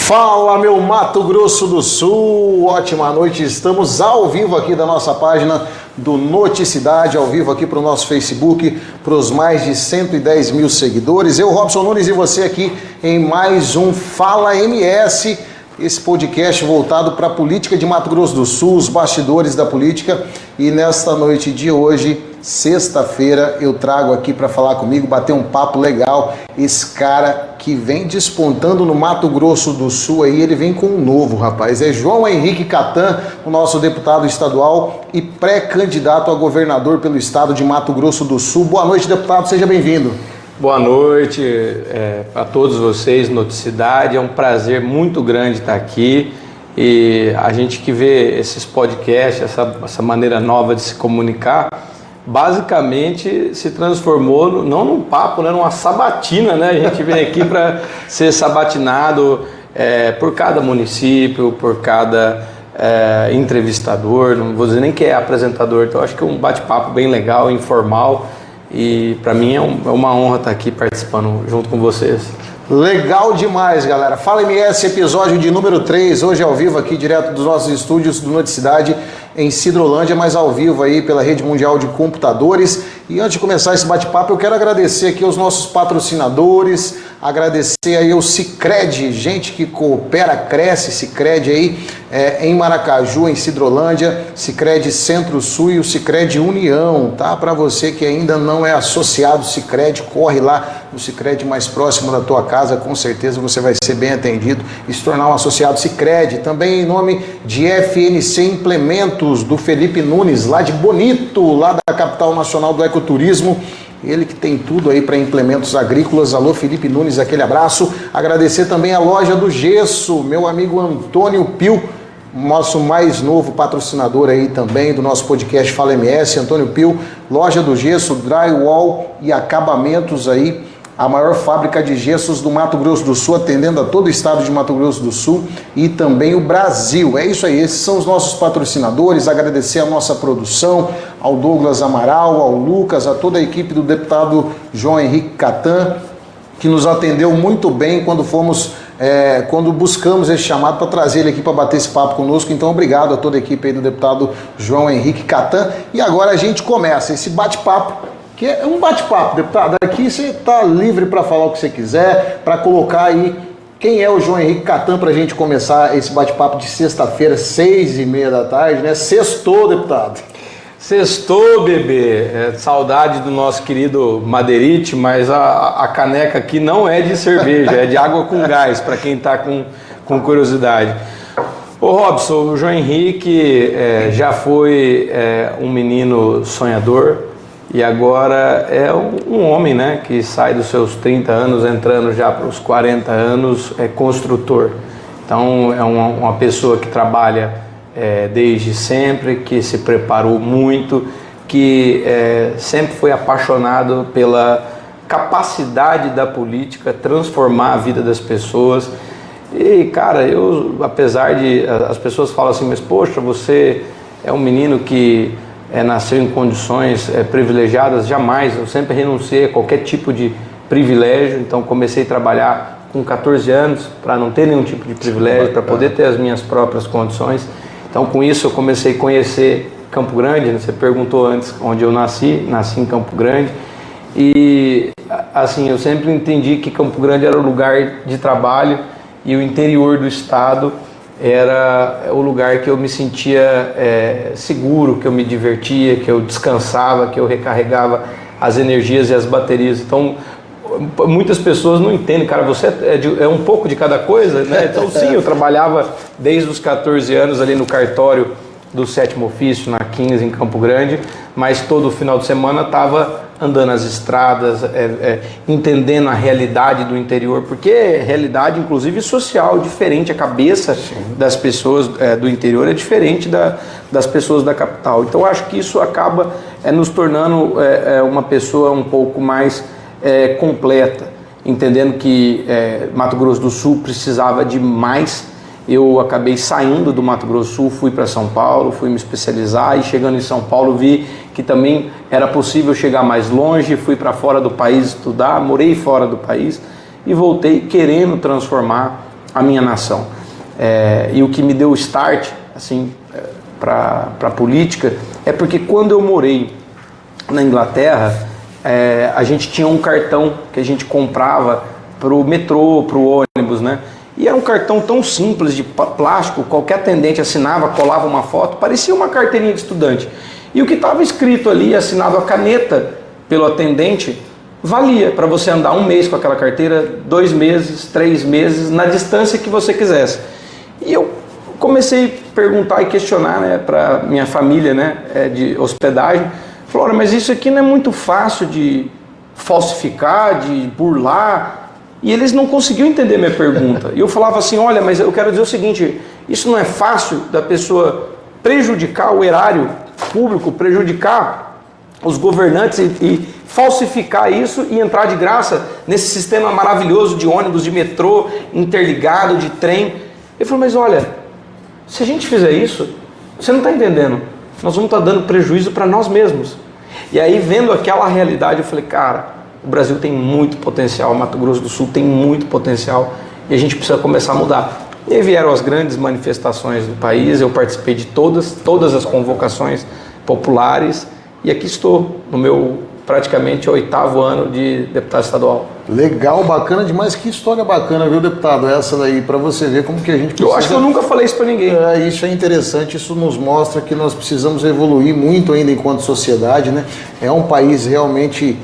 Fala, meu Mato Grosso do Sul, ótima noite, estamos ao vivo aqui da nossa página do Noticidade, ao vivo aqui para o nosso Facebook, para os mais de 110 mil seguidores. Eu, Robson Nunes, e você aqui em mais um Fala MS, esse podcast voltado para a política de Mato Grosso do Sul, os bastidores da política. E nesta noite de hoje, sexta-feira, eu trago aqui para falar comigo, bater um papo legal, esse cara que vem despontando no Mato Grosso do Sul aí, ele vem com um novo, rapaz, é João Henrique Catan, o nosso deputado estadual e pré-candidato a governador pelo estado de Mato Grosso do Sul. Boa noite, deputado, seja bem-vindo. Boa noite a todos vocês, Noticidade, é um prazer muito grande estar aqui e a gente que vê esses podcasts, essa maneira nova de se comunicar, basicamente se transformou não num papo, né, numa sabatina, né? A gente vem aqui para ser sabatinado por cada município, por cada entrevistador, não vou dizer nem que é apresentador, então acho que é um bate-papo bem legal, informal. E para mim é uma honra estar aqui participando junto com vocês. Legal demais, galera. Fala MS, episódio de número 3, hoje ao vivo aqui, direto dos nossos estúdios do Noticidade em Sidrolândia, mas ao vivo aí pela Rede Mundial de Computadores. E antes de começar esse bate-papo, eu quero agradecer aqui aos nossos patrocinadores, agradecer aí ao Sicredi, gente que coopera, cresce, Sicredi aí em Maracaju, em Sidrolândia, Sicredi Centro-Sul e o Sicredi União, tá? Para você que ainda não é associado Sicredi, corre lá no Sicredi mais próximo da tua casa, com certeza você vai ser bem atendido e se tornar um associado Sicredi. Também em nome de FNC Implementos, do Felipe Nunes, lá de Bonito, lá da capital nacional do ecoturismo. Ele que tem tudo aí para implementos agrícolas. Alô, Felipe Nunes, aquele abraço. Agradecer também a Loja do Gesso, meu amigo Antônio Pio, nosso mais novo patrocinador aí também do nosso podcast Fala MS, Antônio Pio, Loja do Gesso, drywall e acabamentos aí, a maior fábrica de gessos do Mato Grosso do Sul, atendendo a todo o estado de Mato Grosso do Sul e também o Brasil. É isso aí, esses são os nossos patrocinadores. Agradecer a nossa produção, ao Douglas Amaral, ao Lucas, a toda a equipe do deputado João Henrique Catan, que nos atendeu muito bem quando buscamos esse chamado para trazer ele aqui para bater esse papo conosco. Então, obrigado a toda a equipe aí do deputado João Henrique Catan. E agora a gente começa esse bate-papo, que é um bate-papo, deputado. Aqui você está livre para falar o que você quiser, para colocar aí quem é o João Henrique Catan para a gente começar esse bate-papo de sexta-feira, 6h30 da tarde, né? Sextou, deputado. Sextou, bebê. Saudade do nosso querido Madeirite, mas a caneca aqui não é de cerveja, é de água com gás, para quem está com curiosidade. Ô Robson, o João Henrique já foi um menino sonhador, e agora é um homem, né, que sai dos seus 30 anos, entrando já para os 40 anos, é construtor. Então é uma pessoa que trabalha desde sempre, que se preparou muito, que sempre foi apaixonado pela capacidade da política transformar a vida das pessoas. E cara, apesar de as pessoas falam assim, mas poxa, você é um menino que nasceu em condições privilegiadas, jamais, eu sempre renunciei a qualquer tipo de privilégio, então comecei a trabalhar com 14 anos para não ter nenhum tipo de privilégio, para poder ter as minhas próprias condições. Então com isso eu comecei a conhecer Campo Grande, né? Você perguntou antes onde eu nasci em Campo Grande, e assim, eu sempre entendi que Campo Grande era o lugar de trabalho e o interior do estado era o lugar que eu me sentia seguro, que eu me divertia, que eu descansava, que eu recarregava as energias e as baterias. Então, muitas pessoas não entendem, cara, você é um pouco de cada coisa, né? Então, sim, eu trabalhava desde os 14 anos ali no cartório do 7º Ofício, na 15, em Campo Grande, mas todo final de semana estava andando as estradas, entendendo a realidade do interior, porque é realidade, inclusive, social, diferente. A cabeça das pessoas do interior é diferente das pessoas da capital. Então, acho que isso acaba nos tornando uma pessoa um pouco mais completa, entendendo que Mato Grosso do Sul precisava de mais. Eu acabei saindo do Mato Grosso do Sul, fui para São Paulo, fui me especializar, e chegando em São Paulo vi que também era possível chegar mais longe, fui para fora do país estudar, morei fora do país e voltei querendo transformar a minha nação. E o que me deu o start assim, para a política é porque quando eu morei na Inglaterra, a gente tinha um cartão que a gente comprava para o metrô, para o ônibus, né? E era um cartão tão simples, de plástico, qualquer atendente assinava, colava uma foto, parecia uma carteirinha de estudante. E o que estava escrito ali, assinado a caneta pelo atendente, valia para você andar 1 mês com aquela carteira, 2 meses, 3 meses, na distância que você quisesse. E eu comecei a perguntar e questionar, né, para minha família, né, de hospedagem. Falou, mas isso aqui não é muito fácil de falsificar, de burlar? E eles não conseguiam entender minha pergunta. E eu falava assim, olha, mas eu quero dizer o seguinte, isso não é fácil da pessoa prejudicar o erário público, prejudicar os governantes e falsificar isso e entrar de graça nesse sistema maravilhoso de ônibus, de metrô, interligado, de trem. Ele falou, mas olha, se a gente fizer isso, você não está entendendo, nós vamos estar dando prejuízo para nós mesmos. E aí, vendo aquela realidade, eu falei, cara, o Brasil tem muito potencial, o Mato Grosso do Sul tem muito potencial e a gente precisa começar a mudar. E aí vieram as grandes manifestações do país, eu participei de todas as convocações populares e aqui estou, no meu praticamente 8º ano de deputado estadual. Legal, bacana demais. Que história bacana, viu, deputado? Essa daí, para você ver como que a gente precisa... Eu acho que eu nunca falei isso para ninguém. Isso é interessante, isso nos mostra que nós precisamos evoluir muito ainda enquanto sociedade, né? É um país realmente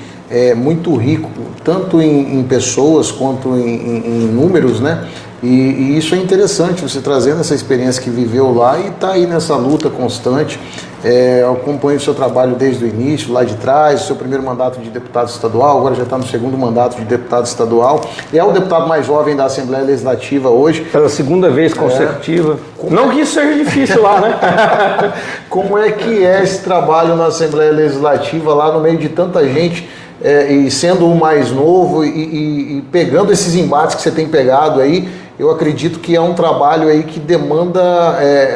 muito rico, tanto em pessoas quanto em números, né? E isso é interessante, você trazendo essa experiência que viveu lá e está aí nessa luta constante. Eu acompanho o seu trabalho desde o início, lá de trás, o seu primeiro mandato de deputado estadual, agora já está no 2º mandato de deputado estadual. É o deputado mais jovem da Assembleia Legislativa hoje. Pela 2ª vez consecutiva. Não que isso seja difícil lá, né? Como é que é esse trabalho na Assembleia Legislativa, lá no meio de tanta gente, e sendo o mais novo e pegando esses embates que você tem pegado aí? Eu acredito que é um trabalho aí que demanda,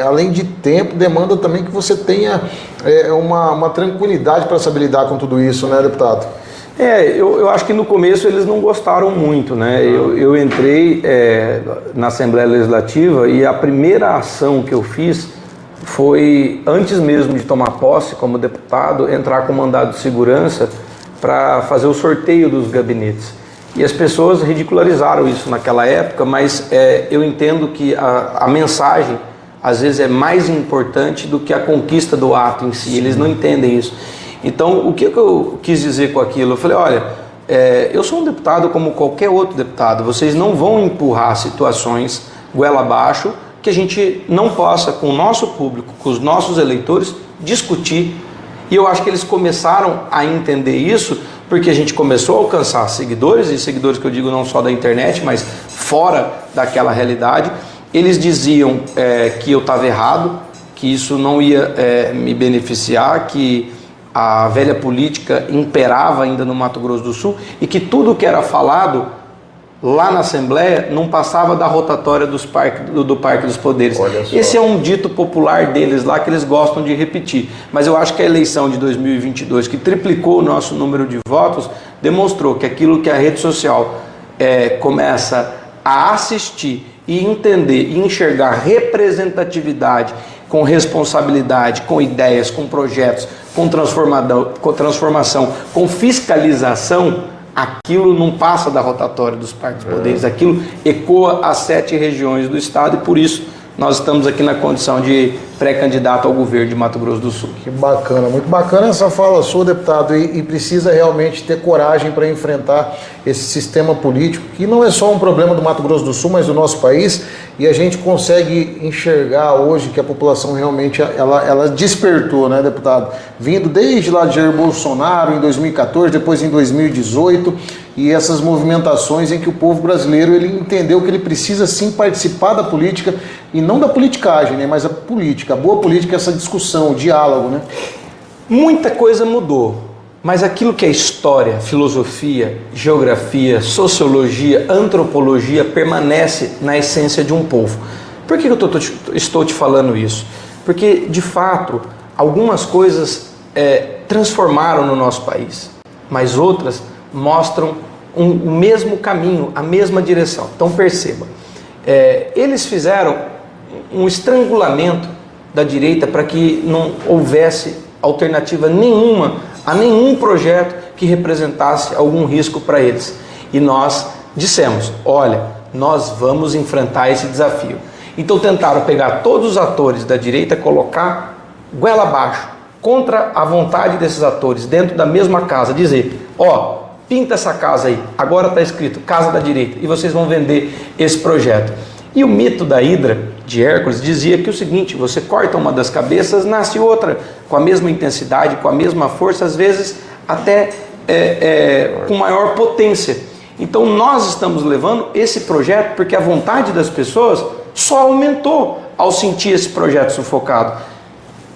além de tempo, demanda também que você tenha uma tranquilidade para saber lidar com tudo isso, né, deputado? Eu acho que no começo eles não gostaram muito, né? Eu entrei na Assembleia Legislativa e a primeira ação que eu fiz foi, antes mesmo de tomar posse como deputado, entrar com mandado de segurança para fazer o sorteio dos gabinetes. E as pessoas ridicularizaram isso naquela época, mas eu entendo que a mensagem, às vezes, é mais importante do que a conquista do ato em si. Eles não entendem isso. Então, o que eu quis dizer com aquilo? Eu falei, olha, eu sou um deputado como qualquer outro deputado. Vocês não vão empurrar situações goela abaixo que a gente não possa, com o nosso público, com os nossos eleitores, discutir. E eu acho que eles começaram a entender isso porque a gente começou a alcançar seguidores, e seguidores que eu digo não só da internet, mas fora daquela realidade. Eles diziam que eu estava errado, que isso não ia me beneficiar, que a velha política imperava ainda no Mato Grosso do Sul e que tudo que era falado lá na Assembleia não passava da rotatória do Parque dos Poderes. Esse é um dito popular deles lá que eles gostam de repetir. Mas eu acho que a eleição de 2022, que triplicou o nosso número de votos, demonstrou que aquilo que a rede social começa a assistir e entender e enxergar representatividade com responsabilidade, com ideias, com projetos, com transformação, com fiscalização, aquilo não passa da rotatória dos Parques dos Poderes, aquilo ecoa as 7 regiões do estado e por isso nós estamos aqui na condição de pré-candidato ao governo de Mato Grosso do Sul. Que bacana, muito bacana essa fala sua, deputado, e precisa realmente ter coragem para enfrentar esse sistema político, que não é só um problema do Mato Grosso do Sul, mas do nosso país, e a gente consegue enxergar hoje que a população realmente, ela despertou, né, deputado? Vindo desde lá de Jair Bolsonaro em 2014, depois em 2018, e essas movimentações em que o povo brasileiro, ele entendeu que ele precisa sim participar da política, e não da politicagem, né, mas a política. A boa política é essa discussão, o diálogo, né? Muita coisa mudou, mas aquilo que é história, filosofia, geografia, sociologia, antropologia permanece na essência de um povo. Por que eu estou te falando isso? Porque, de fato, algumas coisas transformaram no nosso país, mas outras mostram o mesmo caminho, a mesma direção. Então perceba, eles fizeram um estrangulamento da direita para que não houvesse alternativa nenhuma a nenhum projeto que representasse algum risco para eles. E nós dissemos, olha, nós vamos enfrentar esse desafio. Então tentaram pegar todos os atores da direita, colocar goela abaixo, contra a vontade desses atores, dentro da mesma casa, dizer, ó, pinta essa casa aí, agora está escrito Casa da Direita, e vocês vão vender esse projeto. E o mito da Hidra, de Hércules, dizia que o seguinte, você corta uma das cabeças, nasce outra, com a mesma intensidade, com a mesma força, às vezes até com maior potência. Então nós estamos levando esse projeto porque a vontade das pessoas só aumentou ao sentir esse projeto sufocado.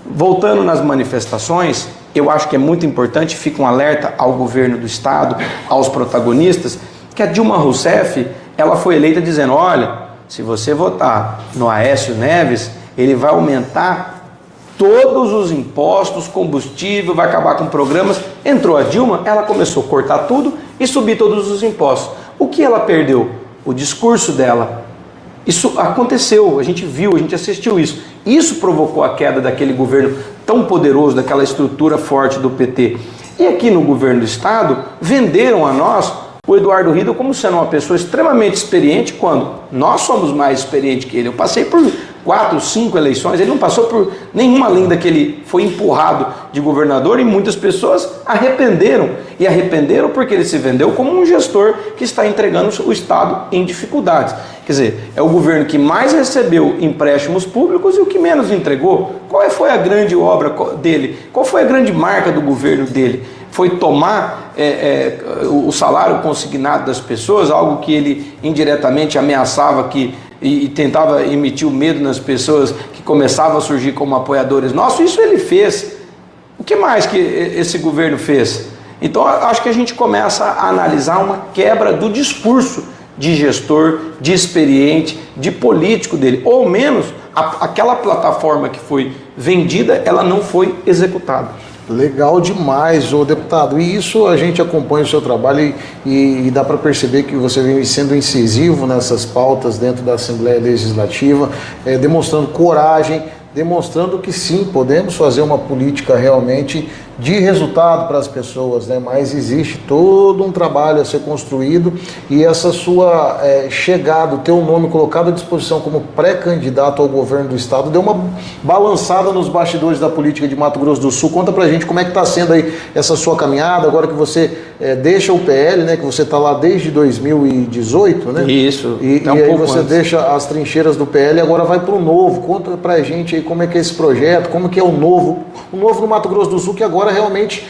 Voltando nas manifestações, eu acho que é muito importante, fica um alerta ao governo do estado, aos protagonistas, que a Dilma Rousseff, ela foi eleita dizendo, olha, se você votar no Aécio Neves, ele vai aumentar todos os impostos, combustível, vai acabar com programas. Entrou a Dilma, ela começou a cortar tudo e subir todos os impostos. O que ela perdeu? O discurso dela. Isso aconteceu, a gente viu, a gente assistiu isso. Isso provocou a queda daquele governo tão poderoso, daquela estrutura forte do PT. E aqui no governo do estado, venderam a nós o Eduardo Hidro como sendo uma pessoa extremamente experiente, quando nós somos mais experientes que ele. Eu passei por 4, 5 eleições, ele não passou por nenhuma além da que ele foi empurrado de governador, e muitas pessoas arrependeram. E arrependeram porque ele se vendeu como um gestor que está entregando o estado em dificuldades. Quer dizer, é o governo que mais recebeu empréstimos públicos e o que menos entregou. Qual foi a grande obra dele? Qual foi a grande marca do governo dele? Foi tomar o salário consignado das pessoas, algo que ele indiretamente ameaçava e tentava emitir o medo nas pessoas que começavam a surgir como apoiadores nossos. Isso ele fez. O que mais que esse governo fez? Então acho que a gente começa a analisar uma quebra do discurso de gestor, de experiente, de político dele, ou ao menos aquela plataforma que foi vendida, ela não foi executada. Legal demais, ô deputado. E isso a gente acompanha o seu trabalho e dá para perceber que você vem sendo incisivo nessas pautas dentro da Assembleia Legislativa, demonstrando coragem, demonstrando que sim, podemos fazer uma política realmente de resultado para as pessoas, né? Mas existe todo um trabalho a ser construído, e essa sua chegada, o teu nome colocado à disposição como pré-candidato ao governo do estado, deu uma balançada nos bastidores da política de Mato Grosso do Sul. Conta pra gente como é que está sendo aí essa sua caminhada, agora que você deixa o PL, né? Que você está lá desde 2018, né? Isso, e aí você deixa as trincheiras do PL e agora vai para o Novo. Conta pra gente aí como é que é esse projeto, como que é o Novo no Mato Grosso do Sul, que agora realmente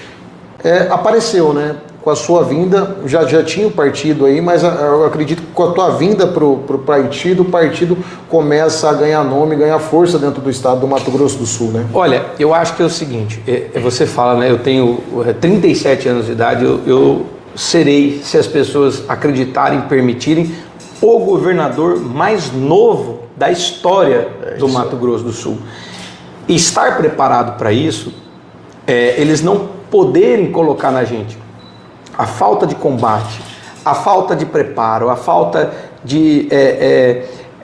apareceu, né? Com a sua vinda, já tinha o partido aí, mas eu acredito que com a tua vinda para o partido começa a ganhar nome, ganhar força dentro do estado do Mato Grosso do Sul, né? Olha, eu acho que é o seguinte, você fala, né? Eu tenho 37 anos de idade, eu serei, se as pessoas acreditarem, permitirem, o governador mais novo da história do Mato Grosso do Sul. E estar preparado para isso, eles não poderem colocar na gente a falta de combate, a falta de preparo, a falta de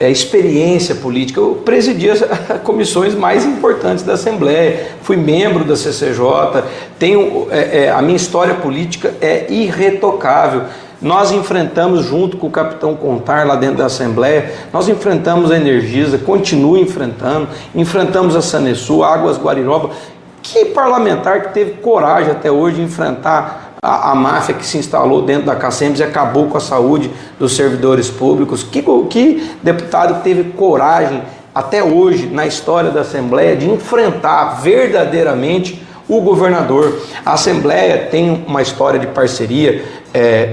experiência política. Eu presidi as comissões mais importantes da Assembleia, fui membro da CCJ, tenho, a minha história política é irretocável. Nós enfrentamos, junto com o capitão Contar, lá dentro da Assembleia, nós enfrentamos a Energisa, continuo enfrentamos a Sanesul, Águas Guariroba. Que parlamentar que teve coragem até hoje de enfrentar a máfia que se instalou dentro da Cacems e acabou com a saúde dos servidores públicos? Que deputado que teve coragem até hoje na história da Assembleia de enfrentar verdadeiramente o governador? A Assembleia tem uma história de parceria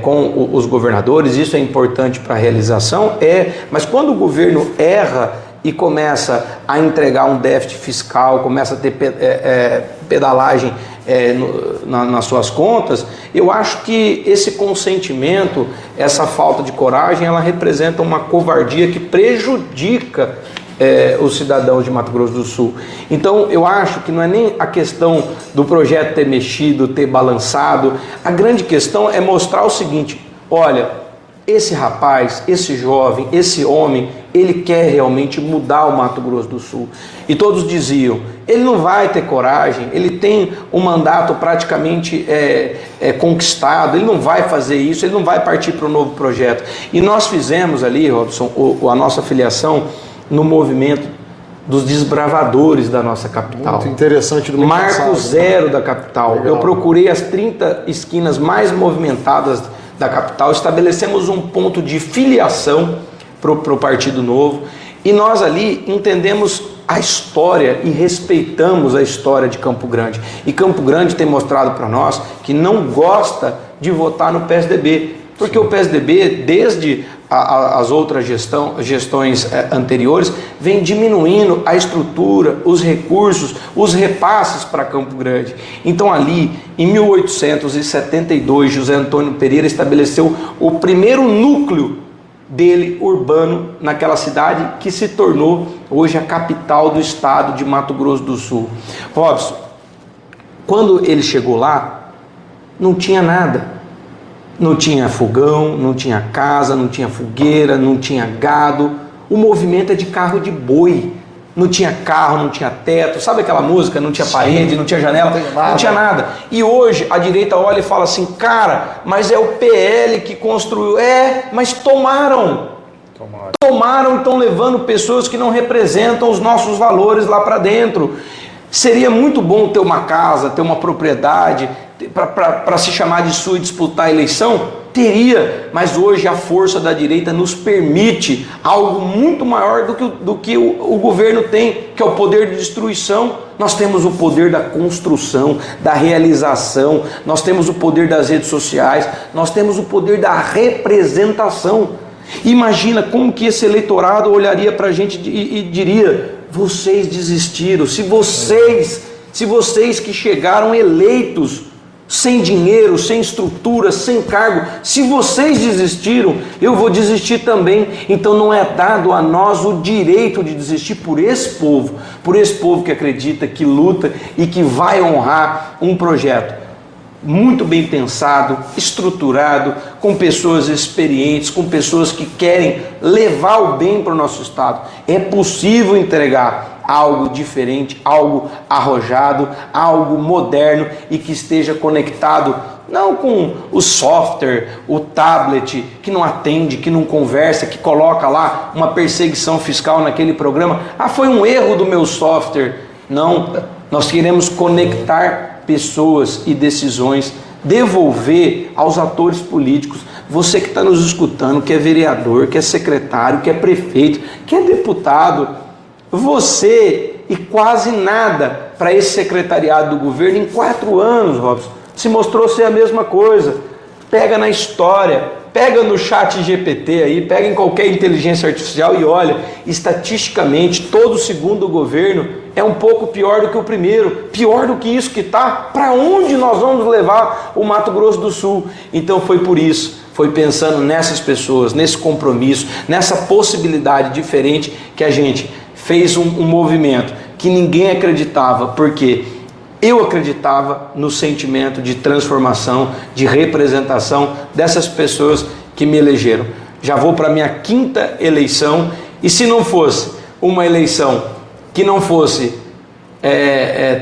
com os governadores, isso é importante para a realização, mas quando o governo erra e começa a entregar um déficit fiscal, começa a ter pedalagem nas suas contas, eu acho que esse consentimento, essa falta de coragem, ela representa uma covardia que prejudica os cidadãos de Mato Grosso do Sul. Então eu acho que não é nem a questão do projeto ter mexido, ter balançado, a grande questão é mostrar o seguinte: olha, esse rapaz, esse jovem, esse homem, ele quer realmente mudar o Mato Grosso do Sul. E todos diziam, ele não vai ter coragem, ele tem um mandato praticamente conquistado, ele não vai fazer isso, ele não vai partir para um novo projeto. E nós fizemos ali, Robson, a nossa filiação no movimento dos desbravadores da nossa capital. Muito interessante do Marco zero da capital. Legal. Eu procurei as 30 esquinas mais movimentadas da capital, estabelecemos um ponto de filiação para o Partido Novo e nós ali entendemos a história e respeitamos a história de Campo Grande. E Campo Grande tem mostrado para nós que não gosta de votar no PSDB, porque o PSDB, desde as outras gestões anteriores, vem diminuindo a estrutura, os recursos, os repasses para Campo Grande. Então ali, em 1872, José Antônio Pereira estabeleceu o primeiro núcleo dele urbano naquela cidade que se tornou hoje a capital do estado de Mato Grosso do Sul. Robson, quando ele chegou lá, não tinha nada. Não tinha fogão, não tinha casa, não tinha fogueira, não tinha gado. O movimento é de carro de boi. Não tinha carro, não tinha teto. Sabe aquela música? Não tinha parede, não tinha janela, não tinha nada. E hoje a direita olha e fala assim, cara, mas é o PL que construiu. Mas tomaram, estão levando pessoas que não representam os nossos valores lá para dentro. Seria muito bom ter uma casa, ter uma propriedade, para se chamar de sua e disputar a eleição? Teria, mas hoje a força da direita nos permite algo muito maior do que o governo tem, que é o poder de destruição. Nós temos o poder da construção, da realização, nós temos o poder das redes sociais, nós temos o poder da representação. Imagina como que esse eleitorado olharia para a gente e diria, vocês desistiram, se vocês que chegaram eleitos, sem dinheiro, sem estrutura, sem cargo, se vocês desistiram, eu vou desistir também. Então não é dado a nós o direito de desistir por esse povo que acredita, que luta e que vai honrar um projeto muito bem pensado, estruturado, com pessoas experientes, com pessoas que querem levar o bem para o nosso estado. É possível entregar algo diferente, algo arrojado, algo moderno e que esteja conectado não com o software, o tablet que não atende, que não conversa, que coloca lá uma perseguição fiscal naquele programa. Foi um erro do meu software. Não, nós queremos conectar pessoas e decisões, devolver aos atores políticos. Você que está nos escutando, que é vereador, que é secretário, que é prefeito, que é deputado, você e quase nada para esse secretariado do governo em 4 anos, Robson, se mostrou ser a mesma coisa. Pega na história, pega no chat GPT aí, pega em qualquer inteligência artificial e olha, estatisticamente, todo o segundo governo é um pouco pior do que o primeiro, pior do que isso que está. Para onde nós vamos levar o Mato Grosso do Sul? Então foi por isso, foi pensando nessas pessoas, nesse compromisso, nessa possibilidade diferente que a gente fez um movimento que ninguém acreditava, porque eu acreditava no sentimento de transformação, de representação dessas pessoas que me elegeram. Já vou para a minha 5ª eleição, e se não fosse uma eleição que não fosse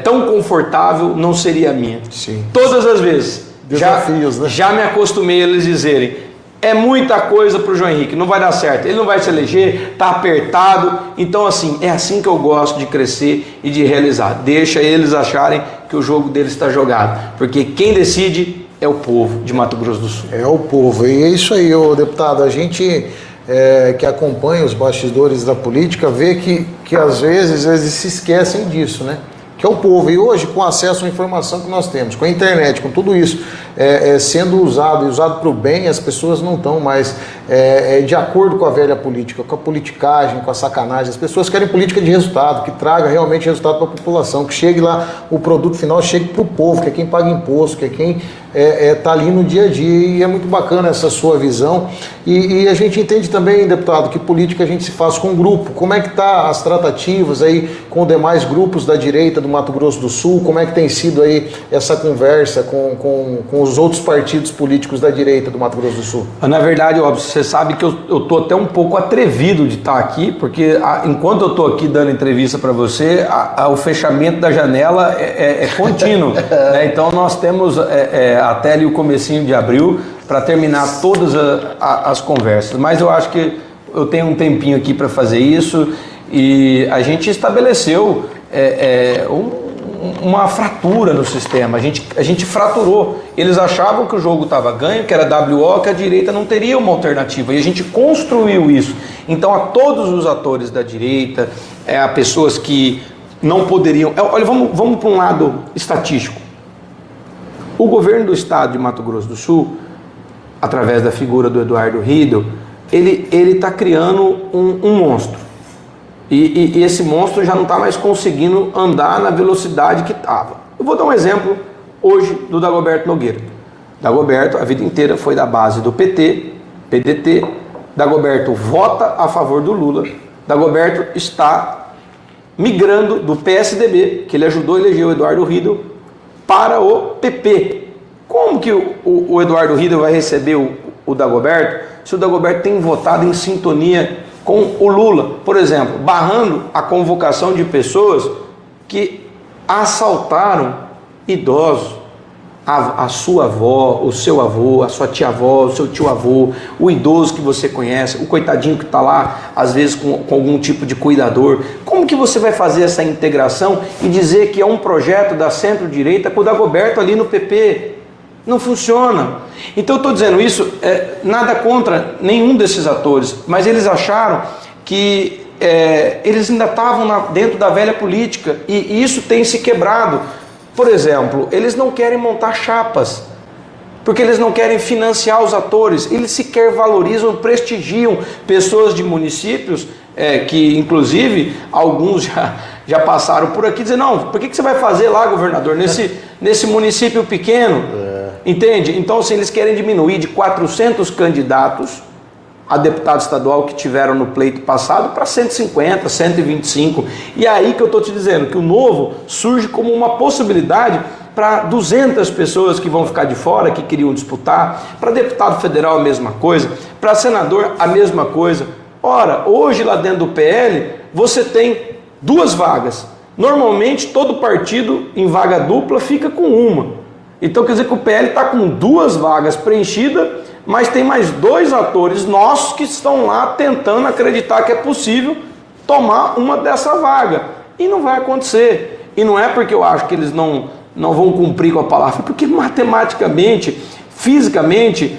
tão confortável, não seria a minha. Sim. Todas as vezes. Desafios, né? Já me acostumei a eles dizerem, é muita coisa para o João Henrique, não vai dar certo, ele não vai se eleger, está apertado. Então assim, é assim que eu gosto de crescer e de realizar. Deixa eles acharem que o jogo deles está jogado, porque quem decide é o povo de Mato Grosso do Sul. É o povo, e é isso aí, ô deputado, a gente que acompanha os bastidores da política vê que às vezes eles se esquecem disso, né? Que é o povo. E hoje, com acesso à informação que nós temos, com a internet, com tudo isso sendo usado e usado para o bem, as pessoas não estão mais de acordo com a velha política, com a politicagem, com a sacanagem. As pessoas querem política de resultado, que traga realmente resultado para a população, que chegue lá, o produto final chegue para o povo, que é quem paga imposto, que é quem tá ali no dia a dia, e é muito bacana essa sua visão. E a gente entende também, deputado, que política a gente se faz com grupo. Como é que tá as tratativas aí com demais grupos da direita do Mato Grosso do Sul? Como é que tem sido aí essa conversa com os outros partidos políticos da direita do Mato Grosso do Sul? Na verdade, óbvio, você sabe que eu tô até um pouco atrevido de estar aqui, porque enquanto eu tô aqui dando entrevista para você, o fechamento da janela é contínuo, né? Então nós temos até ali o comecinho de abril para terminar todas as conversas, mas eu acho que eu tenho um tempinho aqui para fazer isso, e a gente estabeleceu uma fratura no sistema. A gente fraturou. Eles achavam que o jogo estava ganho, que era WO, que a direita não teria uma alternativa, e a gente construiu isso. Então, a todos os atores da direita, a pessoas que não poderiam... Olha, vamos para um lado estatístico. O governo do estado de Mato Grosso do Sul, através da figura do Eduardo Riedel, ele está criando um monstro. E esse monstro já não está mais conseguindo andar na velocidade que estava. Eu vou dar um exemplo hoje do Dagoberto Nogueira. Dagoberto, a vida inteira, foi da base do PT, PDT. Dagoberto vota a favor do Lula. Dagoberto está migrando do PSDB, que ele ajudou a eleger o Eduardo Riedel, para o PP. Como que o Eduardo Riedel vai receber o Dagoberto se o Dagoberto tem votado em sintonia com o Lula? Por exemplo, barrando a convocação de pessoas que assaltaram idosos, a sua avó, o seu avô, a sua tia-avó, o seu tio-avô, o idoso que você conhece, o coitadinho que está lá, às vezes com algum tipo de cuidador. Como que você vai fazer essa integração e dizer que é um projeto da centro-direita com o Dagoberto ali no PP? Não funciona. Então eu estou dizendo isso, nada contra nenhum desses atores, mas eles acharam que eles ainda estavam dentro da velha política, e isso tem se quebrado. Por exemplo, eles não querem montar chapas, porque eles não querem financiar os atores, eles sequer valorizam, prestigiam pessoas de municípios, que inclusive alguns já passaram por aqui, dizendo, não, por que você vai fazer lá, governador, nesse município pequeno? Entende? Então, assim, eles querem diminuir de 400 candidatos a deputado estadual que tiveram no pleito passado para 150, 125. E é aí que eu estou te dizendo que o novo surge como uma possibilidade para 200 pessoas que vão ficar de fora, que queriam disputar. Para deputado federal a mesma coisa, para senador a mesma coisa. Ora, hoje lá dentro do PL você tem 2 vagas. Normalmente todo partido em vaga dupla fica com uma. Então quer dizer que o PL está com 2 vagas preenchidas, mas tem mais 2 atores nossos que estão lá tentando acreditar que é possível tomar uma dessa vaga. E não vai acontecer. E não é porque eu acho que eles não vão cumprir com a palavra, porque matematicamente, fisicamente,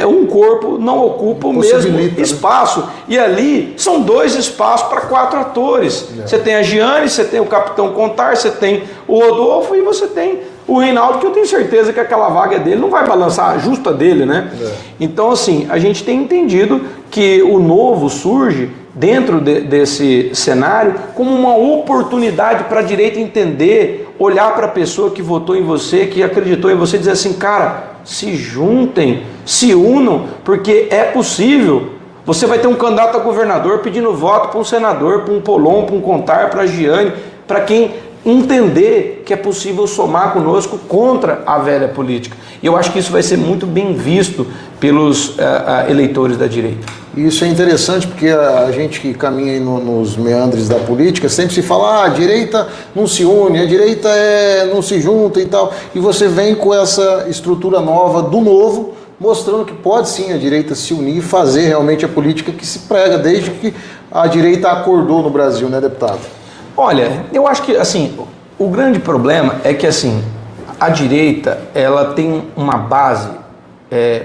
um corpo não ocupa o mesmo espaço. Né? E ali são 2 espaços para 4 atores. Você tem a Giane, você tem o Capitão Contar, você tem o Rodolfo e você tem o Reinaldo, que eu tenho certeza que aquela vaga dele não vai balançar justa dele, né? Então, assim, a gente tem entendido que o novo surge dentro desse cenário como uma oportunidade para a direita entender, olhar para a pessoa que votou em você, que acreditou em você, e dizer assim, cara, se juntem, se unam, porque é possível. Você vai ter um candidato a governador pedindo voto para um senador, para um Polon, para um Contar, para a Giane, para quem entender que é possível somar conosco contra a velha política. E eu acho que isso vai ser muito bem visto pelos eleitores da direita. Isso é interessante porque a gente que caminha aí nos meandres da política sempre se fala, a direita não se une, a direita não se junta e tal. E você vem com essa estrutura nova do novo, mostrando que pode sim a direita se unir e fazer realmente a política que se prega desde que a direita acordou no Brasil, né, deputado? Olha, eu acho que, assim, o grande problema é que, assim, a direita, ela tem uma base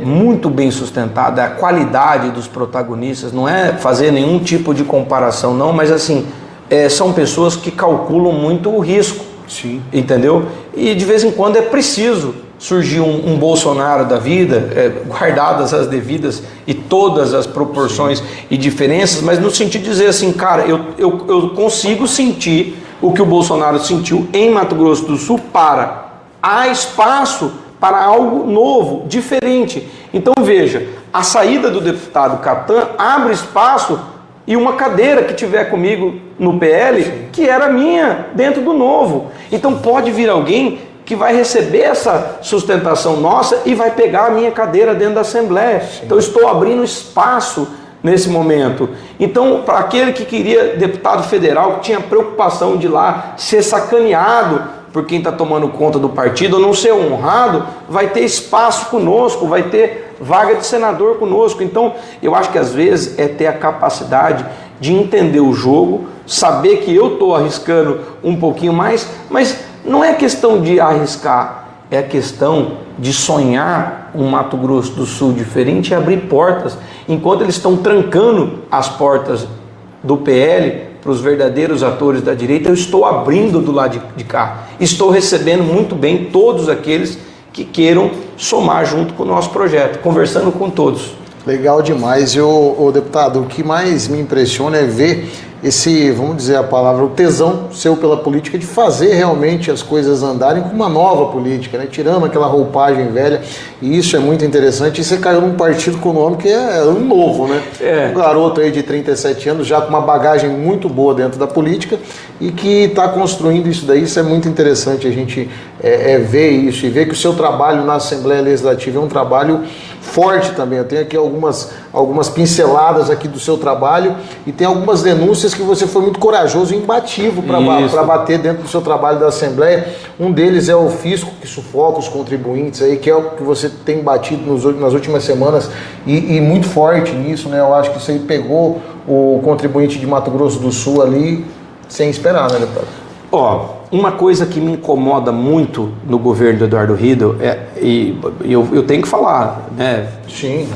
muito bem sustentada, a qualidade dos protagonistas, não é fazer nenhum tipo de comparação, não, mas, assim, são pessoas que calculam muito o risco, sim, entendeu? E, de vez em quando, é preciso surgir um Bolsonaro da vida, guardadas as devidas e todas as proporções, sim, e diferenças, mas no sentido de dizer assim, cara, eu consigo sentir o que o Bolsonaro sentiu em Mato Grosso do Sul há espaço para algo novo, diferente. Então veja, a saída do deputado Catan abre espaço e uma cadeira que tiver comigo no PL, que era minha, dentro do novo. Então pode vir alguém que vai receber essa sustentação nossa e vai pegar a minha cadeira dentro da Assembleia. Sim. Então estou abrindo espaço nesse momento. Então, para aquele que queria deputado federal, que tinha preocupação de lá ser sacaneado por quem está tomando conta do partido, ou não ser honrado, vai ter espaço conosco, vai ter vaga de senador conosco. Então, eu acho que às vezes é ter a capacidade de entender o jogo, saber que eu estou arriscando um pouquinho mais, mas não é questão de arriscar, é questão de sonhar um Mato Grosso do Sul diferente e abrir portas. Enquanto eles estão trancando as portas do PL para os verdadeiros atores da direita, eu estou abrindo do lado de cá. Estou recebendo muito bem todos aqueles que queiram somar junto com o nosso projeto, conversando com todos. Legal demais. O deputado, o que mais me impressiona é ver esse, vamos dizer a palavra, o tesão seu pela política de fazer realmente as coisas andarem com uma nova política, né? Tirando aquela roupagem velha, e isso é muito interessante. E você caiu num partido com o nome que é um novo, né? Um garoto aí de 37 anos, já com uma bagagem muito boa dentro da política e que está construindo isso daí. Isso é muito interessante a gente ver isso e ver que o seu trabalho na Assembleia Legislativa é um trabalho forte também. Eu tenho aqui algumas pinceladas aqui do seu trabalho e tem algumas denúncias que você foi muito corajoso e imbativo para bater dentro do seu trabalho da Assembleia. Um deles é o fisco que sufoca os contribuintes aí, que é o que você tem batido nas últimas semanas e muito forte nisso, né? Eu acho que isso aí pegou o contribuinte de Mato Grosso do Sul ali sem esperar, né, deputado? Uma coisa que me incomoda muito no governo do Eduardo Riedl, eu tenho que falar, né? Sim,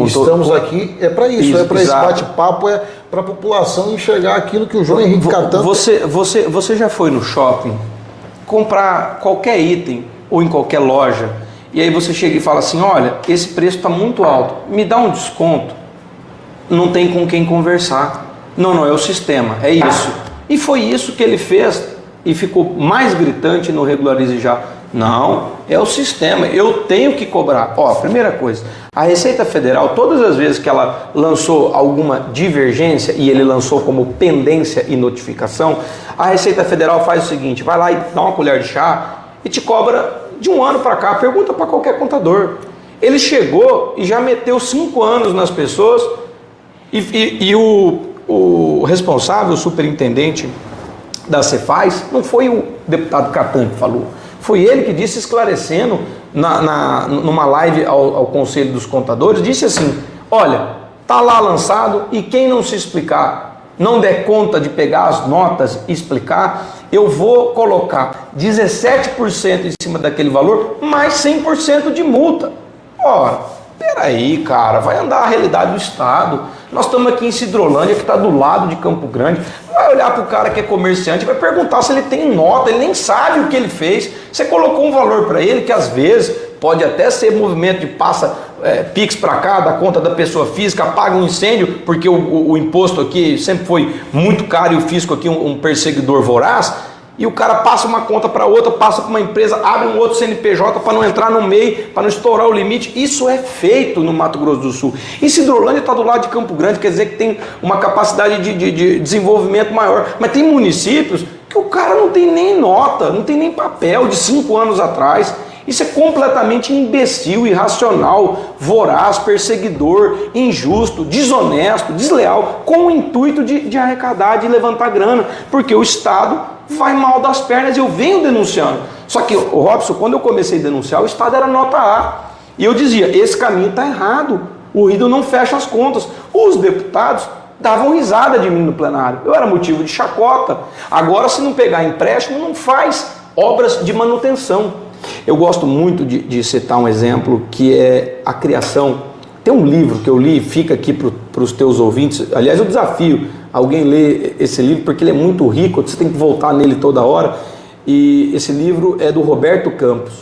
estamos aqui, é para isso, é para esse bate-papo, é para a população enxergar aquilo que o João Henrique Catan... Você já foi no shopping comprar qualquer item ou em qualquer loja, e aí você chega e fala assim, olha, esse preço está muito alto, me dá um desconto. Não tem com quem conversar. Não, é o sistema, é isso. E foi isso que ele fez e ficou mais gritante no Regularize Já. Não, é o sistema, eu tenho que cobrar. Primeira coisa, a Receita Federal, todas as vezes que ela lançou alguma divergência, e ele lançou como pendência e notificação, a Receita Federal faz o seguinte, vai lá e dá uma colher de chá e te cobra de um ano para cá, pergunta para qualquer contador. Ele chegou e já meteu 5 anos nas pessoas e o responsável, o superintendente da Cefaz, não foi o deputado Catan que falou, foi ele que disse, esclarecendo numa live ao Conselho dos Contadores, disse assim, olha, tá lá lançado e quem não se explicar, não der conta de pegar as notas e explicar, eu vou colocar 17% em cima daquele valor, mais 100% de multa. Peraí, cara, vai andar a realidade do Estado. Nós estamos aqui em Sidrolândia, que está do lado de Campo Grande. Vai olhar para o cara que é comerciante, vai perguntar se ele tem nota, ele nem sabe o que ele fez. Você colocou um valor para ele que às vezes pode até ser movimento de Pix para cá, da conta da pessoa física, paga um incêndio, porque o imposto aqui sempre foi muito caro e o fisco aqui um perseguidor voraz. E o cara passa uma conta para outra, passa para uma empresa, abre um outro CNPJ para não entrar no meio, para não estourar o limite. Isso é feito no Mato Grosso do Sul. E Sidrolândia está do lado de Campo Grande, quer dizer que tem uma capacidade de desenvolvimento maior. Mas tem municípios que o cara não tem nem nota, não tem nem papel de 5 anos atrás. Isso é completamente imbecil, irracional, voraz, perseguidor, injusto, desonesto, desleal, com o intuito de arrecadar, de levantar grana, porque o Estado vai mal das pernas e eu venho denunciando. Só que, Robson, quando eu comecei a denunciar, o Estado era nota A. E eu dizia, esse caminho está errado, o Riedl não fecha as contas. Os deputados davam risada de mim no plenário. Eu era motivo de chacota. Agora, se não pegar empréstimo, não faz obras de manutenção. Eu gosto muito de citar um exemplo que é a criação. Tem um livro que eu li, fica aqui para os teus ouvintes. Aliás, eu desafio alguém ler esse livro, porque ele é muito rico, você tem que voltar nele toda hora. E esse livro é do Roberto Campos,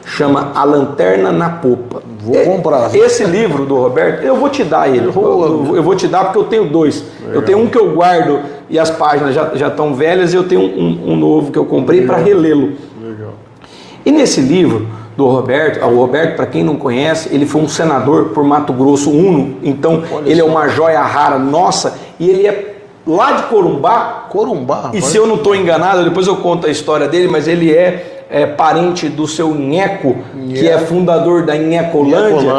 chama A Lanterna na Popa. Vou comprar. Esse livro do Roberto, eu vou te dar ele. Eu vou te dar porque eu tenho 2. Legal. Eu tenho um que eu guardo e as páginas já estão velhas, e eu tenho um novo que eu comprei para relê-lo. Legal. E nesse livro do do Roberto. O Roberto, para quem não conhece, ele foi um senador por Mato Grosso Uno, então ele é uma joia rara nossa, e ele é lá de Corumbá. Corumbá. E se eu não estou enganado, depois eu conto a história dele, mas ele é parente do seu Nheco, que é fundador da Nhecolândia.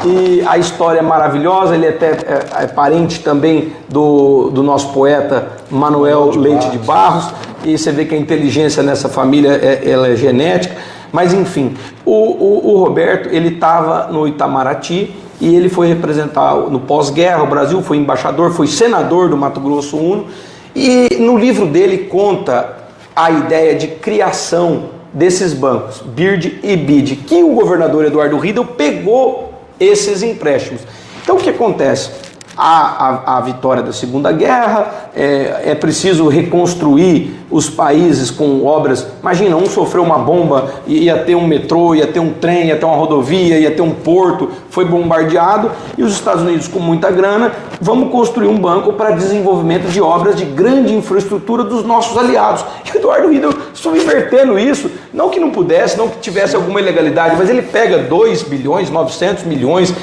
E a história é maravilhosa. Ele até é parente também do nosso poeta Manuel Leite de Barros. E você vê que a inteligência nessa família ela é genética. Mas enfim, o Roberto, ele estava no Itamaraty e ele foi representar no pós-guerra o Brasil, foi embaixador, foi senador do Mato Grosso Uno. E no livro dele conta a ideia de criação desses bancos, BIRD e BID, que o governador Eduardo Riedel pegou esses empréstimos. Então o que acontece? A vitória da Segunda Guerra, é preciso reconstruir os países com obras. Imagina, um sofreu uma bomba, ia ter um metrô, ia ter um trem, ia ter uma rodovia, ia ter um porto, foi bombardeado, e os Estados Unidos, com muita grana, vamos construir um banco para desenvolvimento de obras de grande infraestrutura dos nossos aliados. E o Eduardo Riedel subvertendo isso, não que não pudesse, não que tivesse alguma ilegalidade, mas ele pega 2 bilhões, 900 milhões,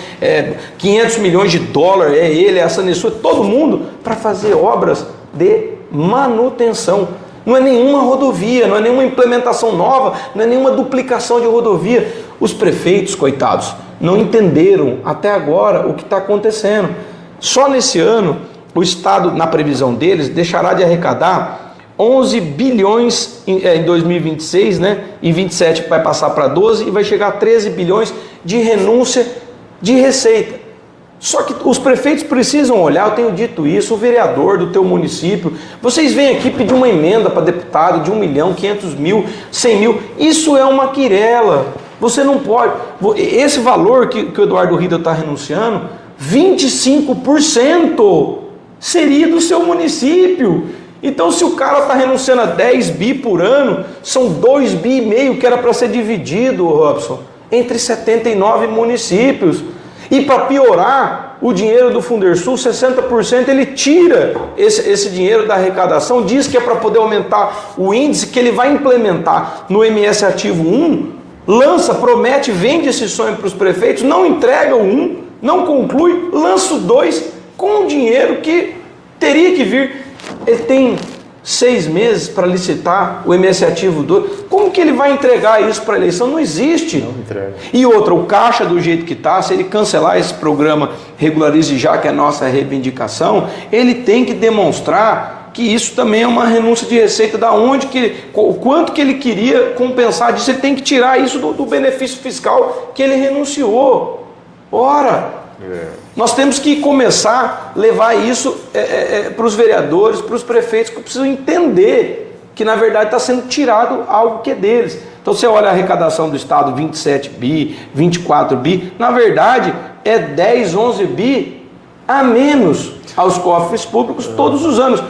500 milhões de dólares, ele, a Sanepar, todo mundo, para fazer obras de manutenção. Não é nenhuma rodovia, não é nenhuma implementação nova, não é nenhuma duplicação de rodovia. Os prefeitos, coitados, não entenderam até agora o que está acontecendo. Só nesse ano, o Estado, na previsão deles, deixará de arrecadar 11 bilhões em 2026, né? Em 27 vai passar para 12 e vai chegar a 13 bilhões de renúncia de receita. Só que os prefeitos precisam olhar, eu tenho dito isso, o vereador do teu município, vocês vêm aqui pedir uma emenda para deputado de 1 milhão, 500 mil, 100 mil, isso é uma quirela, você não pode, esse valor que o Eduardo Riedel está renunciando, 25% seria do seu município. Então se o cara está renunciando a 10 bi por ano, são 2,5 bi que era para ser dividido, Robson, entre 79 municípios. E para piorar, o dinheiro do Fundersul, 60%, ele tira esse dinheiro da arrecadação, diz que é para poder aumentar o índice que ele vai implementar no MS Ativo 1, lança, promete, vende esse sonho para os prefeitos, não entrega o 1, não conclui, lança o 2 com o dinheiro que teria que vir. Ele tem 6 meses para licitar o MS Ativo 2. Como que ele vai entregar isso para a eleição? Não existe. Não entrega. E outra, o Caixa do jeito que está, se ele cancelar esse programa Regularize Já, que é a nossa reivindicação, ele tem que demonstrar que isso também é uma renúncia de receita, o quanto que ele queria compensar disso, ele tem que tirar isso do benefício fiscal que ele renunciou. Ora, nós temos que começar a levar isso para os vereadores, para os prefeitos, que precisam entender que na verdade está sendo tirado algo que é deles. Então você olha a arrecadação do Estado, 27 bi, 24 bi, na verdade é 10, 11 bi a menos aos cofres públicos todos os anos.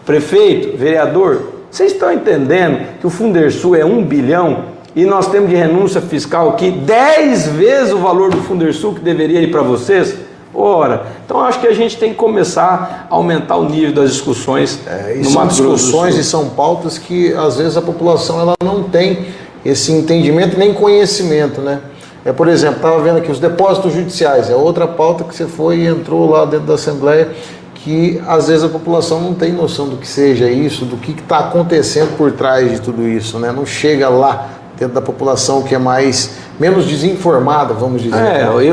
Prefeito, vereador, vocês estão entendendo que o Fundersul é 1 bilhão? E nós temos de renúncia fiscal aqui 10 vezes o valor do Fundersul que deveria ir para vocês? Ora, então acho que a gente tem que começar a aumentar o nível das discussões. São discussões e são pautas que às vezes a população ela não tem esse entendimento nem conhecimento, né? Por exemplo, estava vendo aqui os depósitos judiciais, é outra pauta que você foi e entrou lá dentro da Assembleia, que às vezes a população não tem noção do que seja isso, do que está acontecendo por trás de tudo isso, né? Não chega lá dentro da população que é menos desinformada, vamos dizer.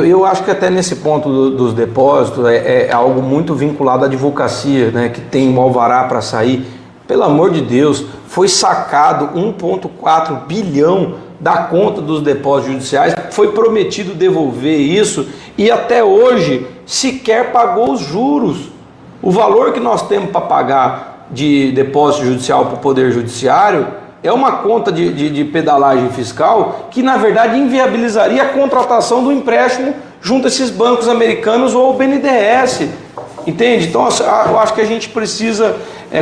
Eu acho que até nesse ponto dos depósitos é algo muito vinculado à advocacia, né, que tem um alvará para sair. Pelo amor de Deus, foi sacado 1,4 bilhão da conta dos depósitos judiciais, foi prometido devolver isso e até hoje sequer pagou os juros. O valor que nós temos para pagar de depósito judicial para o Poder Judiciário é uma conta de pedalagem fiscal que, na verdade, inviabilizaria a contratação do empréstimo junto a esses bancos americanos ou ao BNDES. Entende? Então, eu acho que a gente precisa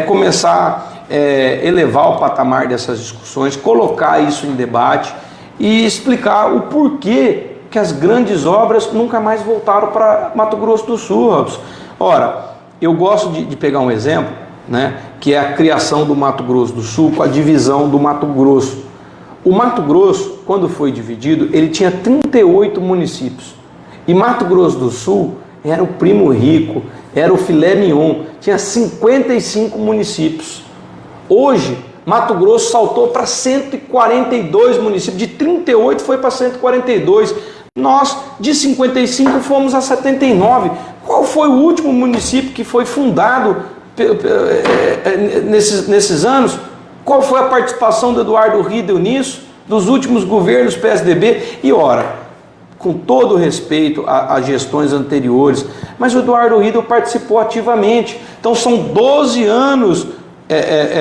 começar a elevar o patamar dessas discussões, colocar isso em debate e explicar o porquê que as grandes obras nunca mais voltaram para Mato Grosso do Sul, Robson. Ora, eu gosto de pegar um exemplo, né, que é a criação do Mato Grosso do Sul com a divisão do Mato Grosso. O Mato Grosso, quando foi dividido, ele tinha 38 municípios. E Mato Grosso do Sul era o primo rico, era o filé mignon, tinha 55 municípios. Hoje, Mato Grosso saltou para 142 municípios, de 38 foi para 142. Nós, de 55, fomos a 79. Qual foi o último município que foi fundado nesses anos? Qual foi a participação do Eduardo Riedel nisso, dos últimos governos PSDB? E ora, com todo respeito a gestões anteriores, mas o Eduardo Riedel participou ativamente. Então são 12 anos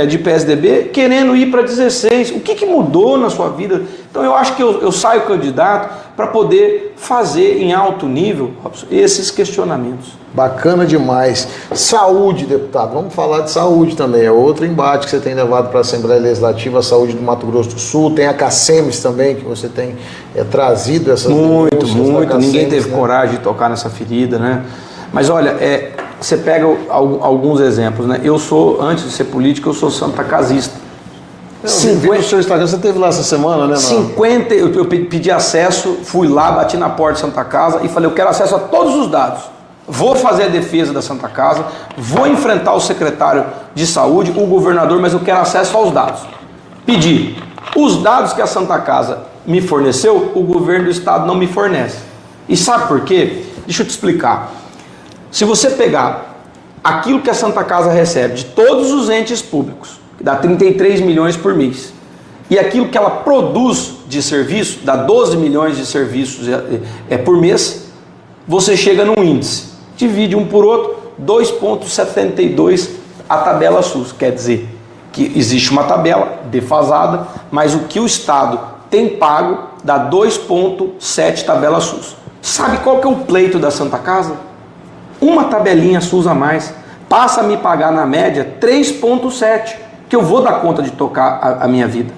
de PSDB querendo ir para 16. O que mudou na sua vida? Então eu acho que eu saio candidato para poder fazer em alto nível, Robson, esses questionamentos. Bacana demais. Saúde, deputado. Vamos falar de saúde também. É outro embate que você tem levado para a Assembleia Legislativa, a saúde do Mato Grosso do Sul. Tem a CACEMES também, que você tem trazido essas denúncias. Muito. Ninguém teve coragem de tocar nessa ferida, né? Mas olha, você pega alguns exemplos, né? Eu sou, antes de ser político, eu sou santacazista. Eu vi no seu Instagram, você esteve lá essa semana, né? 50, eu pedi acesso, fui lá, bati na porta da Santa Casa e falei, eu quero acesso a todos os dados. Vou fazer a defesa da Santa Casa, vou enfrentar o secretário de saúde, o governador, mas eu quero acesso aos dados. Pedi. Os dados que a Santa Casa me forneceu, o governo do estado não me fornece. E sabe por quê? Deixa eu te explicar. Se você pegar aquilo que a Santa Casa recebe de todos os entes públicos, que dá 33 milhões por mês, e aquilo que ela produz de serviço, dá 12 milhões de serviços por mês, você chega num índice. Divide um por outro, 2,72 a tabela SUS. Quer dizer que existe uma tabela defasada, mas o que o Estado tem pago dá 2,7 tabela SUS. Sabe qual que é o pleito da Santa Casa? Uma tabelinha SUS a mais. Passa a me pagar na média 3,7, que eu vou dar conta de tocar a minha vida.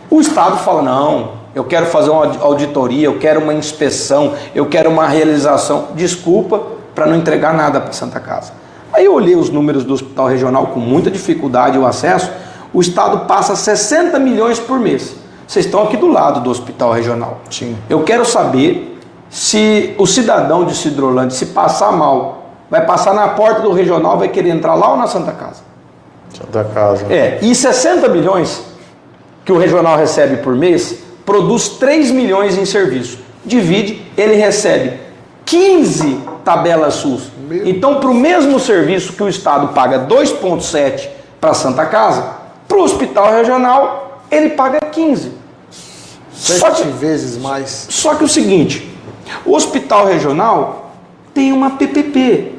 O Estado fala, não, eu quero fazer uma auditoria, eu quero uma inspeção, eu quero uma realização. Desculpa, para não entregar nada para a Santa Casa. Aí eu olhei os números do hospital regional com muita dificuldade o acesso, o Estado passa 60 milhões por mês. Vocês estão aqui do lado do hospital regional. Sim. Eu quero saber se o cidadão de Sidrolândia, se passar mal, vai passar na porta do regional, vai querer entrar lá ou na Santa Casa? Santa Casa. E 60 milhões que o regional recebe por mês, produz 3 milhões em serviço. Divide, ele recebe 15 tabelas SUS. Então, para o mesmo serviço que o Estado paga 2,7 para a Santa Casa, para o hospital regional, ele paga 15. 7 vezes mais. Só que o seguinte, o hospital regional tem uma PPP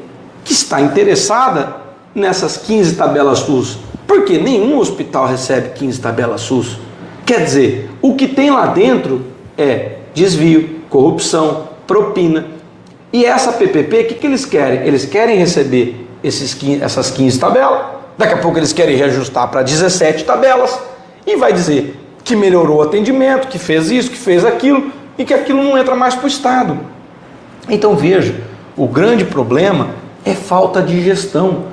que está interessada nessas 15 tabelas SUS, porque nenhum hospital recebe 15 tabelas SUS. Quer dizer, o que tem lá dentro é desvio, corrupção, propina. E essa PPP, o que eles querem? Eles querem receber essas 15 tabelas, daqui a pouco eles querem reajustar para 17 tabelas, e vai dizer que melhorou o atendimento, que fez isso, que fez aquilo, e que aquilo não entra mais para o Estado. Então veja, o grande problema é falta de gestão,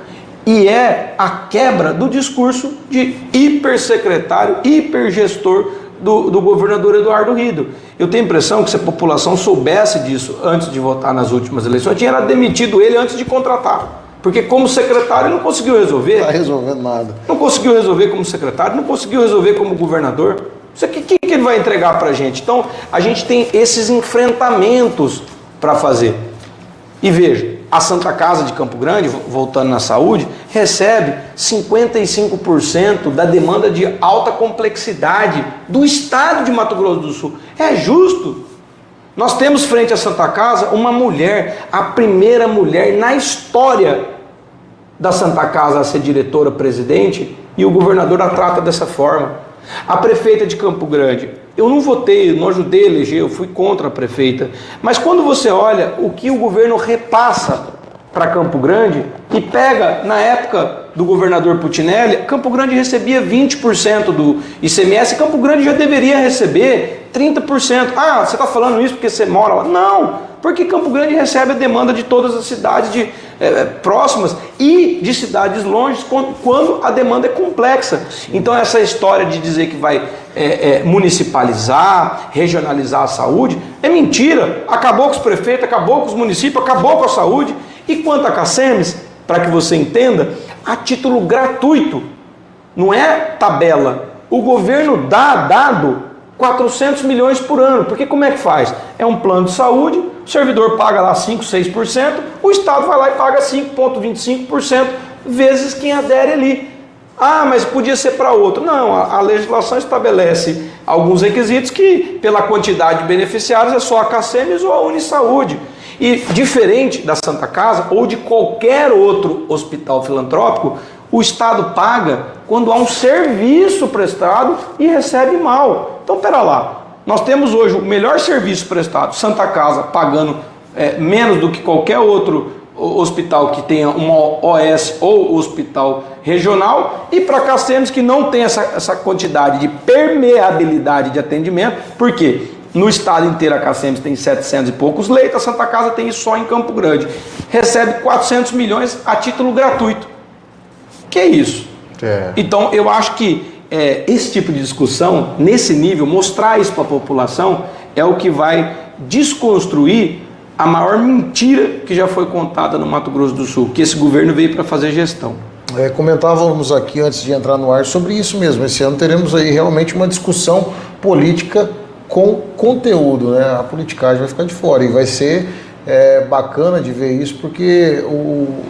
e é a quebra do discurso de hipersecretário, hipergestor do governador Eduardo Riedel. Eu tenho a impressão que se a população soubesse disso antes de votar nas últimas eleições, tinha demitido ele antes de contratar. Porque como secretário ele não conseguiu resolver. Não está resolvendo nada. Não conseguiu resolver como secretário, não conseguiu resolver como governador. Isso aqui, o que ele vai entregar para a gente? Então, a gente tem esses enfrentamentos para fazer. E veja, a Santa Casa de Campo Grande, voltando na saúde, recebe 55% da demanda de alta complexidade do estado de Mato Grosso do Sul. É justo. Nós temos frente à Santa Casa uma mulher, a primeira mulher na história da Santa Casa a ser diretora-presidente, e o governador a trata dessa forma. A prefeita de Campo Grande, eu não votei, não ajudei a eleger, eu fui contra a prefeita, mas quando você olha o que o governo repassa para Campo Grande e pega na época do governador Putinelli, Campo Grande recebia 20% do ICMS, Campo Grande já deveria receber 30%. Você está falando isso porque você mora lá? Não, porque Campo Grande recebe a demanda de todas as cidades próximas e de cidades longe quando a demanda é complexa. Então essa história de dizer que vai municipalizar, regionalizar a saúde, é mentira. Acabou com os prefeitos, acabou com os municípios, acabou com a saúde. E quanto a CACEMES, para que você entenda, a título gratuito, não é tabela. O governo dado 400 milhões por ano, porque como é que faz? É um plano de saúde, o servidor paga lá 5%, 6%, o Estado vai lá e paga 5,25% vezes quem adere ali. Ah, mas podia ser para outro. Não, a legislação estabelece alguns requisitos que, pela quantidade de beneficiários, é só a CACEMES ou a Unisaúde. E diferente da Santa Casa ou de qualquer outro hospital filantrópico, o Estado paga quando há um serviço prestado e recebe mal. Então, pera lá, nós temos hoje o melhor serviço prestado, Santa Casa, pagando menos do que qualquer outro hospital que tenha uma OS ou hospital regional, e para CACEMES que não tem essa quantidade de permeabilidade de atendimento. Por quê? No estado inteiro a CACEMES tem 700 e poucos leitos, a Santa Casa tem isso só em Campo Grande. Recebe 400 milhões a título gratuito. Que é isso? Então eu acho que esse tipo de discussão, nesse nível, mostrar isso para a população é o que vai desconstruir a maior mentira que já foi contada no Mato Grosso do Sul, que esse governo veio para fazer gestão. Comentávamos aqui antes de entrar no ar sobre isso mesmo. Esse ano teremos aí realmente uma discussão política com conteúdo, né? A politicagem vai ficar de fora e vai ser bacana de ver isso, porque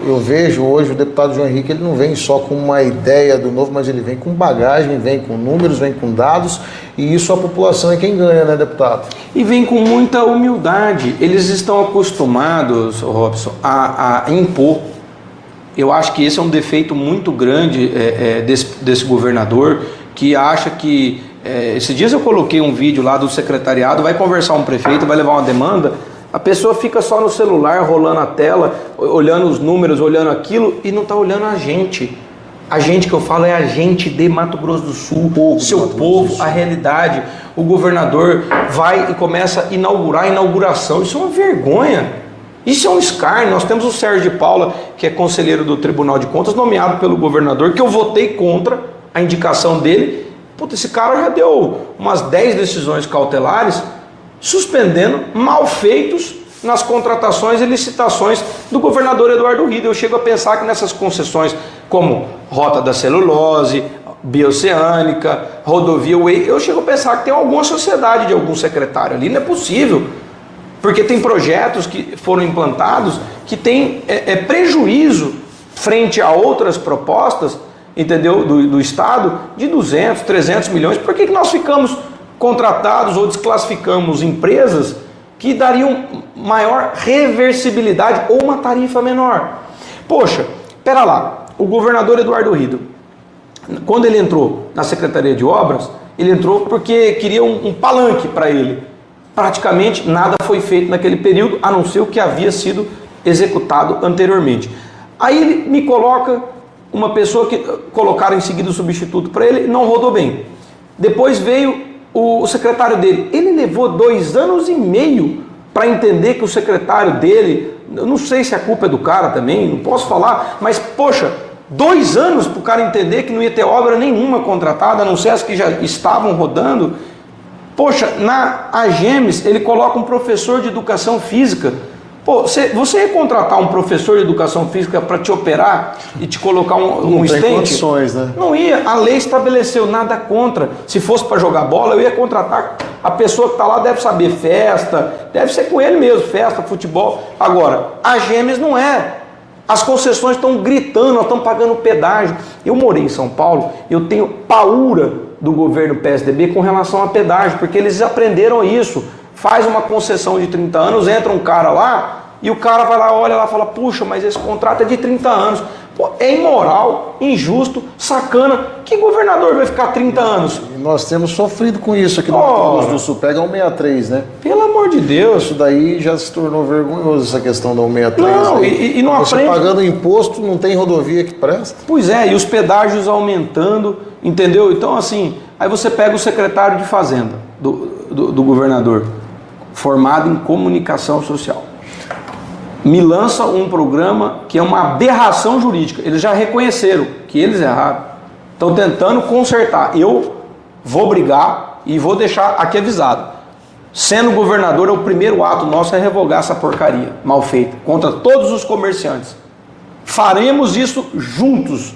eu vejo hoje o deputado João Henrique, ele não vem só com uma ideia do novo, mas ele vem com bagagem, vem com números, vem com dados, e isso a população é quem ganha, né, deputado? E vem com muita humildade. Eles estão acostumados, Robson, a impor. Eu acho que esse é um defeito muito grande desse governador, que acha que... esses dias eu coloquei um vídeo lá do secretariado, vai conversar um prefeito, vai levar uma demanda, a pessoa fica só no celular, rolando a tela, olhando os números, olhando aquilo, e não está olhando a gente. A gente que eu falo é a gente de Mato Grosso do Sul, seu povo, a realidade. O governador vai e começa a inaugurar a inauguração. Isso é uma vergonha. Isso é um escárnio. Nós temos o Sérgio de Paula, que é conselheiro do Tribunal de Contas, nomeado pelo governador, que eu votei contra a indicação dele. Puta, esse cara já deu umas 10 decisões cautelares, suspendendo malfeitos nas contratações e licitações do governador Eduardo Rida. Eu chego a pensar que nessas concessões, como Rota da Celulose, Bioceânica, Rodovia Way, eu chego a pensar que tem alguma sociedade de algum secretário ali. Não é possível, porque tem projetos que foram implantados que tem prejuízo frente a outras propostas, entendeu, do Estado, de 200, 300 milhões. Por que nós ficamos contratados ou desclassificamos empresas que dariam maior reversibilidade ou uma tarifa menor? Poxa, pera lá, o governador Eduardo Rida, quando ele entrou na Secretaria de Obras, ele entrou porque queria um palanque para ele. Praticamente nada foi feito naquele período, a não ser o que havia sido executado anteriormente. Aí ele me coloca uma pessoa que colocaram em seguida o substituto para ele, não rodou bem. Depois veio o secretário dele. Ele levou 2 anos e meio para entender que o secretário dele, eu não sei se a culpa é do cara também, não posso falar, mas poxa, 2 anos para o cara entender que não ia ter obra nenhuma contratada, a não ser as que já estavam rodando. Poxa, na AGEMES ele coloca um professor de educação física. Pô, você ia contratar um professor de educação física para te operar e te colocar um stent? Tem condições, né? Não ia, a lei estabeleceu nada contra. Se fosse para jogar bola, eu ia contratar. A pessoa que está lá deve saber festa, deve ser com ele mesmo, festa, futebol. Agora, a GEMES não é. As concessões estão gritando, nós estamos pagando pedágio. Eu morei em São Paulo, eu tenho paura do governo PSDB com relação a pedágio, porque eles aprenderam isso. Faz uma concessão de 30 anos, entra um cara lá, e o cara vai lá, olha lá e fala, puxa, mas esse contrato é de 30 anos. Pô, é imoral, injusto, sacana. Que governador vai ficar 30 anos? E nós temos sofrido com isso aqui no Mato Grosso do Sul. Pega a 163, né? Pelo amor de Deus. Isso daí já se tornou vergonhoso, essa questão da 163. Não, e não você aprende. Pagando imposto, não tem rodovia que presta? Pois é, e os pedágios aumentando, entendeu? Então, assim, aí você pega o secretário de Fazenda do governador, formado em comunicação social. me lança um programa que é uma aberração jurídica. Eles já reconheceram que eles erraram. Estão tentando consertar. Eu vou brigar e vou deixar aqui avisado. Sendo governador, o primeiro ato nosso é revogar essa porcaria mal feita contra todos os comerciantes. Faremos isso juntos.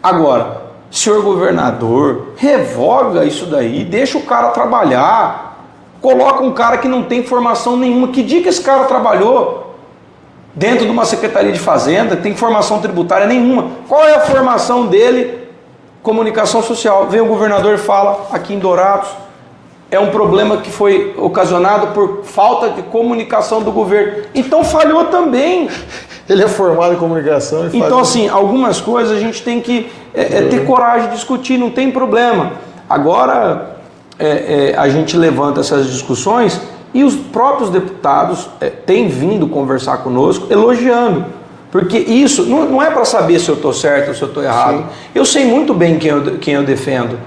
Agora, senhor governador, revoga isso daí, deixa o cara trabalhar. Coloca um cara que não tem formação nenhuma. Que dia que esse cara trabalhou dentro de uma secretaria de fazenda? Tem formação tributária nenhuma. Qual é a formação dele? Comunicação social. Vem o governador e fala aqui em Dourados, é um problema que foi ocasionado por falta de comunicação do governo. Então falhou também. Ele é formado em comunicação. Então assim, algumas coisas a gente tem que ter coragem de discutir, não tem problema. Agora a gente levanta essas discussões e os próprios deputados têm vindo conversar conosco elogiando. Porque isso não é para saber se eu estou certo ou se eu estou errado. Sim. Eu sei muito bem quem eu defendo.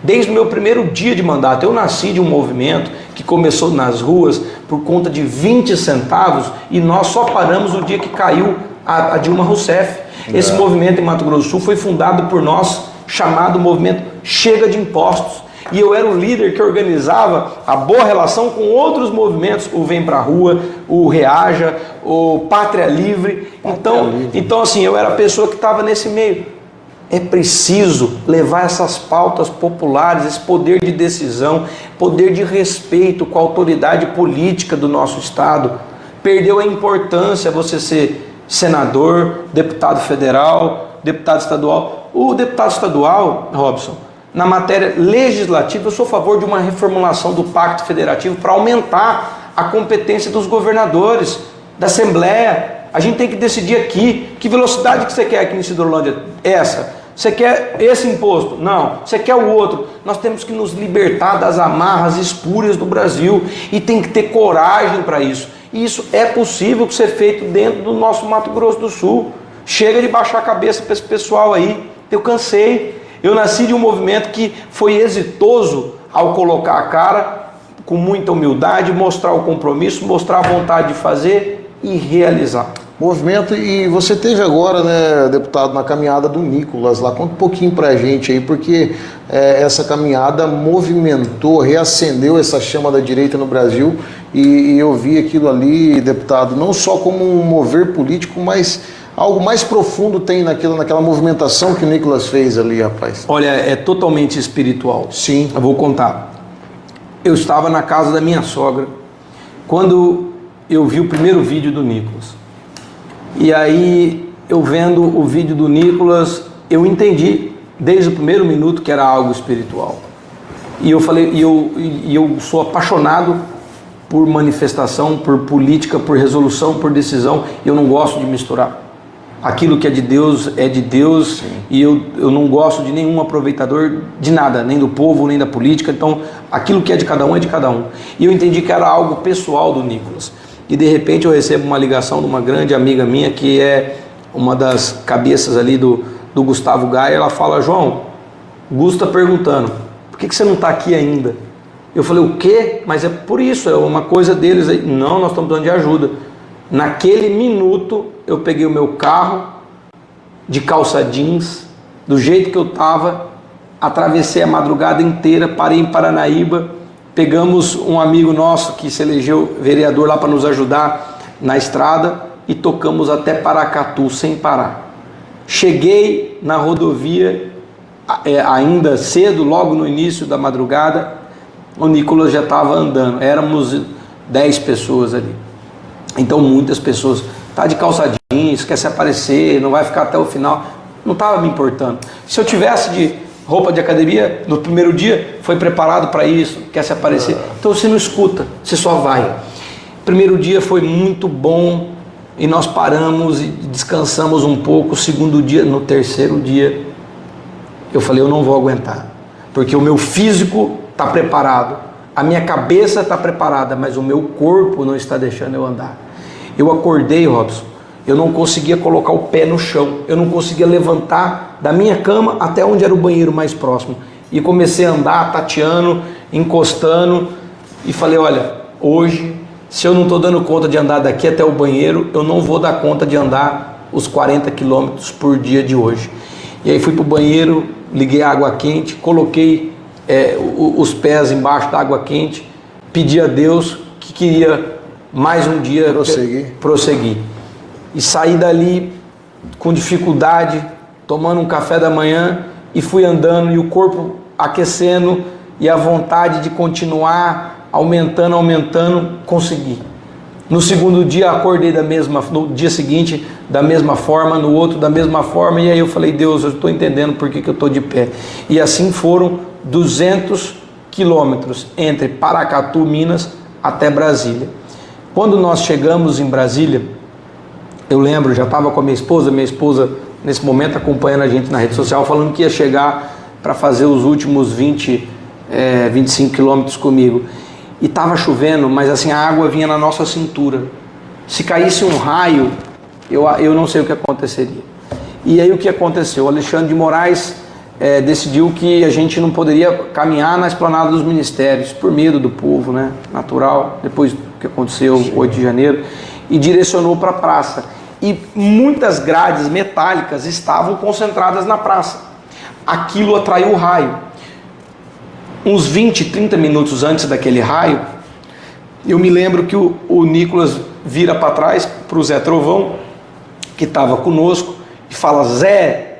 Desde o meu primeiro dia de mandato, eu nasci de um movimento que começou nas ruas por conta de 20 centavos e nós só paramos o dia que caiu a Dilma Rousseff. Esse movimento em Mato Grosso do Sul foi fundado por nós, chamado movimento Chega de Impostos. E eu era o líder que organizava a boa relação com outros movimentos, o Vem Pra Rua, o Reaja, o Pátria Livre. Então assim, eu era a pessoa que estava nesse meio. É preciso levar essas pautas populares, esse poder de decisão, poder de respeito com a autoridade política do nosso Estado. Perdeu a importância você ser senador, deputado federal, deputado estadual. O deputado estadual, Robson, na matéria legislativa, eu sou a favor de uma reformulação do Pacto Federativo para aumentar a competência dos governadores, da Assembleia. A gente tem que decidir aqui que velocidade que você quer aqui em Sidrolândia. Essa. Você quer esse imposto? Não. Você quer o outro? Nós temos que nos libertar das amarras espúrias do Brasil e tem que ter coragem para isso. E isso é possível ser feito dentro do nosso Mato Grosso do Sul. Chega de baixar a cabeça para esse pessoal aí. Eu cansei. Eu nasci de um movimento que foi exitoso ao colocar a cara, com muita humildade, mostrar o compromisso, mostrar a vontade de fazer e realizar. Movimento, e você teve agora, né, deputado, na caminhada do Nicolas lá. Conta um pouquinho pra gente aí, porque essa caminhada movimentou, reacendeu essa chama da direita no Brasil e eu vi aquilo ali, deputado, não só como um mover político, mas algo mais profundo tem naquela movimentação que o Nicolas fez ali, rapaz. Olha, é totalmente espiritual. Sim. Eu vou contar. Eu estava na casa da minha sogra quando eu vi o primeiro vídeo do Nicolas. E aí, eu vendo o vídeo do Nicolas, eu entendi desde o primeiro minuto que era algo espiritual. E eu falei, eu sou apaixonado por manifestação, por política, por resolução, por decisão. Eu não gosto de misturar. Aquilo que é de Deus, sim. E eu não gosto de nenhum aproveitador de nada, nem do povo, nem da política. Então, aquilo que é de cada um é de cada um. E eu entendi que era algo pessoal do Nicolas. E de repente eu recebo uma ligação de uma grande amiga minha, que é uma das cabeças ali do Gustavo Gaia. Ela fala: João, o Gusto está perguntando, por que você não está aqui ainda? Eu falei: o quê? Mas é por isso, é uma coisa deles aí. Não, nós estamos precisando de ajuda. Naquele minuto eu peguei o meu carro de calça jeans, do jeito que eu estava, atravessei a madrugada inteira, parei em Paranaíba. Pegamos um amigo nosso que se elegeu vereador lá para nos ajudar na estrada e tocamos até Paracatu sem parar. Cheguei na rodovia ainda cedo, logo no início da madrugada, o Nicolas já estava andando. Éramos 10 pessoas ali. Então muitas pessoas, tá de calça jeans, quer se aparecer, não vai ficar até o final. Não estava me importando. Se eu tivesse de roupa de academia, no primeiro dia, foi preparado para isso, quer se aparecer. Então você não escuta, você só vai. Primeiro dia foi muito bom e nós paramos e descansamos um pouco. Segundo dia, no terceiro dia, eu falei: eu não vou aguentar, porque o meu físico está preparado, a minha cabeça está preparada, mas o meu corpo não está deixando eu andar. Eu acordei, Robson, eu não conseguia colocar o pé no chão, eu não conseguia levantar da minha cama até onde era o banheiro mais próximo. E comecei a andar, tateando, encostando, e falei: olha, hoje Se eu não estou dando conta de andar daqui até o banheiro, eu não vou dar conta de andar os 40 quilômetros por dia de hoje. E aí fui para o banheiro, liguei a água quente, coloquei os pés embaixo da água quente, pedi a Deus que queria mais um dia prosseguir. E saí dali com dificuldade, tomando um café da manhã, e fui andando, e o corpo aquecendo, e a vontade de continuar aumentando, consegui. No segundo dia acordei no dia seguinte da mesma forma, no outro da mesma forma, e aí eu falei, Deus, eu estou entendendo por que eu estou de pé. E assim foram 200 quilômetros entre Paracatu, Minas, até Brasília. Quando nós chegamos em Brasília, eu lembro, já estava com a minha esposa nesse momento acompanhando a gente na rede social, falando que ia chegar para fazer os últimos 25 quilômetros comigo. E estava chovendo, mas assim, a água vinha na nossa cintura. Se caísse um raio, eu não sei o que aconteceria. E aí o que aconteceu? O Alexandre de Moraes decidiu que a gente não poderia caminhar na esplanada dos ministérios, por medo do povo, né? Natural, depois do que aconteceu, 8 de janeiro, e direcionou para a praça. E muitas grades metálicas estavam concentradas na praça. Aquilo atraiu o raio. Uns 20, 30 minutos antes daquele raio, eu me lembro que o Nicolas vira para trás para o Zé Trovão, que estava conosco, e fala, Zé,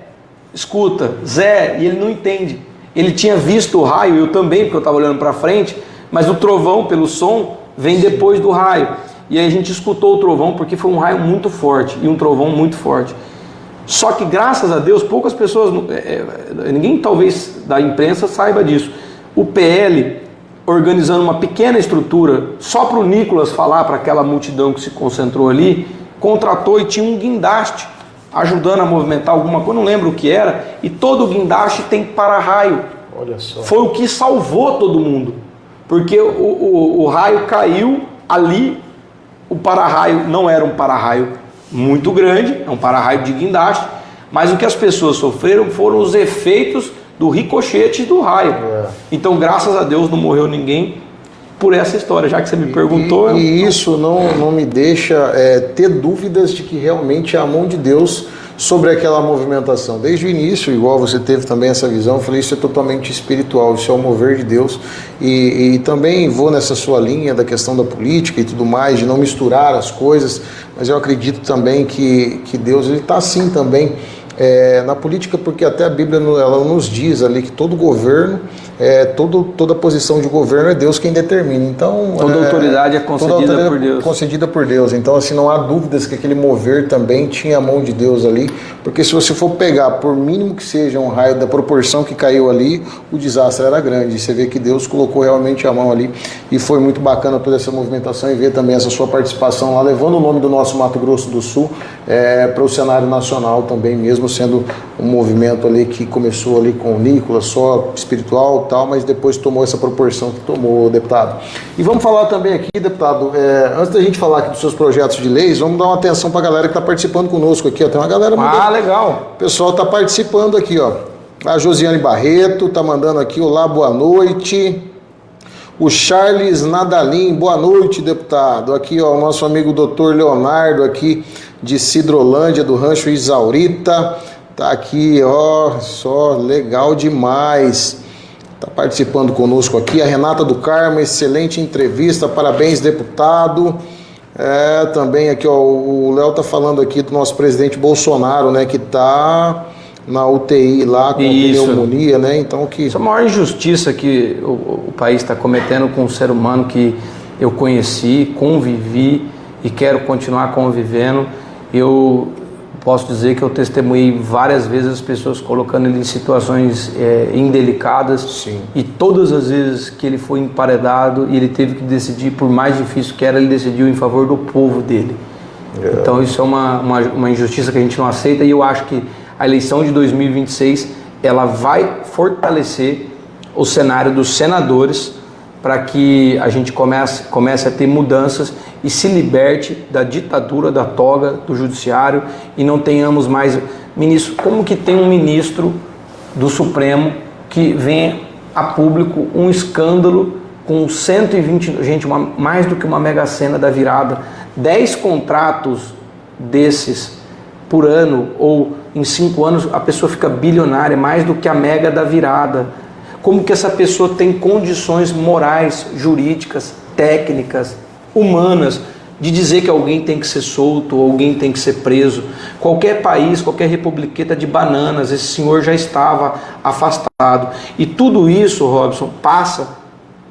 escuta, Zé, e ele não entende. Ele tinha visto o raio, eu também, porque eu estava olhando para frente, mas o trovão, pelo som, vem depois do raio. E aí a gente escutou o trovão, porque foi um raio muito forte, e um trovão muito forte. Só que, graças a Deus, poucas pessoas, ninguém talvez da imprensa saiba disso. O PL, organizando uma pequena estrutura, só para o Nicolas falar para aquela multidão que se concentrou ali, contratou e tinha um guindaste ajudando a movimentar alguma coisa, não lembro o que era, e todo o guindaste tem para-raio. Olha só. Foi o que salvou todo mundo, porque o raio caiu ali. O para-raio não era um para-raio muito grande, é um para-raio de guindaste, mas o que as pessoas sofreram foram os efeitos do ricochete do raio. Então, graças a Deus, não morreu ninguém por essa história, já que você me perguntou. E isso não me deixa ter dúvidas de que realmente é a mão de Deus sobre aquela movimentação. Desde o início, igual você teve também essa visão, eu falei, isso é totalmente espiritual, isso é o mover de Deus. E também vou nessa sua linha da questão da política e tudo mais, de não misturar as coisas, mas eu acredito também que Deus está assim também na política, porque até a Bíblia ela nos diz ali que todo governo, toda posição de governo é Deus quem determina. Então, toda autoridade é concedida por Deus. Concedida por Deus. Então, assim, não há dúvidas que aquele mover também tinha a mão de Deus ali, porque se você for pegar, por mínimo que seja um raio da proporção que caiu ali, o desastre era grande. Você vê que Deus colocou realmente a mão ali, e foi muito bacana toda essa movimentação, e ver também essa sua participação lá, levando o nome do nosso Mato Grosso do Sul para o cenário nacional também, mesmo sendo um movimento ali que começou ali com o Nicolas, só espiritual e tal, mas depois tomou essa proporção que tomou, deputado. E vamos falar também aqui, deputado, antes da gente falar aqui dos seus projetos de leis, vamos dar uma atenção para a galera que está participando conosco aqui, ó. Tem uma galera legal. O pessoal está participando aqui, ó. A Josiane Barreto está mandando aqui, olá, boa noite. O Charles Nadalim, boa noite, deputado. Aqui, ó, o nosso amigo doutor Leonardo aqui de Sidrolândia, do Rancho Isaurita. Tá aqui, ó, só legal demais. Tá participando conosco aqui. A Renata do Carmo, excelente entrevista, parabéns, deputado. Também aqui, ó, o Léo tá falando aqui do nosso presidente Bolsonaro, né, que tá na UTI lá com pneumonia, né? Então que... Isso é a maior injustiça que o país está cometendo com um ser humano que eu conheci, convivi e quero continuar convivendo. Eu posso dizer que eu testemunhei várias vezes as pessoas colocando ele em situações indelicadas. Sim. E todas as vezes que ele foi emparedado e ele teve que decidir, por mais difícil que era, ele decidiu em favor do povo dele. Então isso é uma injustiça que a gente não aceita, e eu acho que a eleição de 2026 ela vai fortalecer o cenário dos senadores para que a gente comece a ter mudanças e se liberte da ditadura, da toga do judiciário, e não tenhamos mais ministro. Como que tem um ministro do Supremo que vem a público um escândalo com 120, gente, mais do que uma Mega Sena da virada, 10 contratos desses por ano, ou em 5 anos a pessoa fica bilionária, mais do que a Mega da virada. Como que essa pessoa tem condições morais, jurídicas, técnicas, humanas, de dizer que alguém tem que ser solto, ou alguém tem que ser preso? Qualquer país, qualquer republiqueta de bananas, esse senhor já estava afastado. E tudo isso, Robson, passa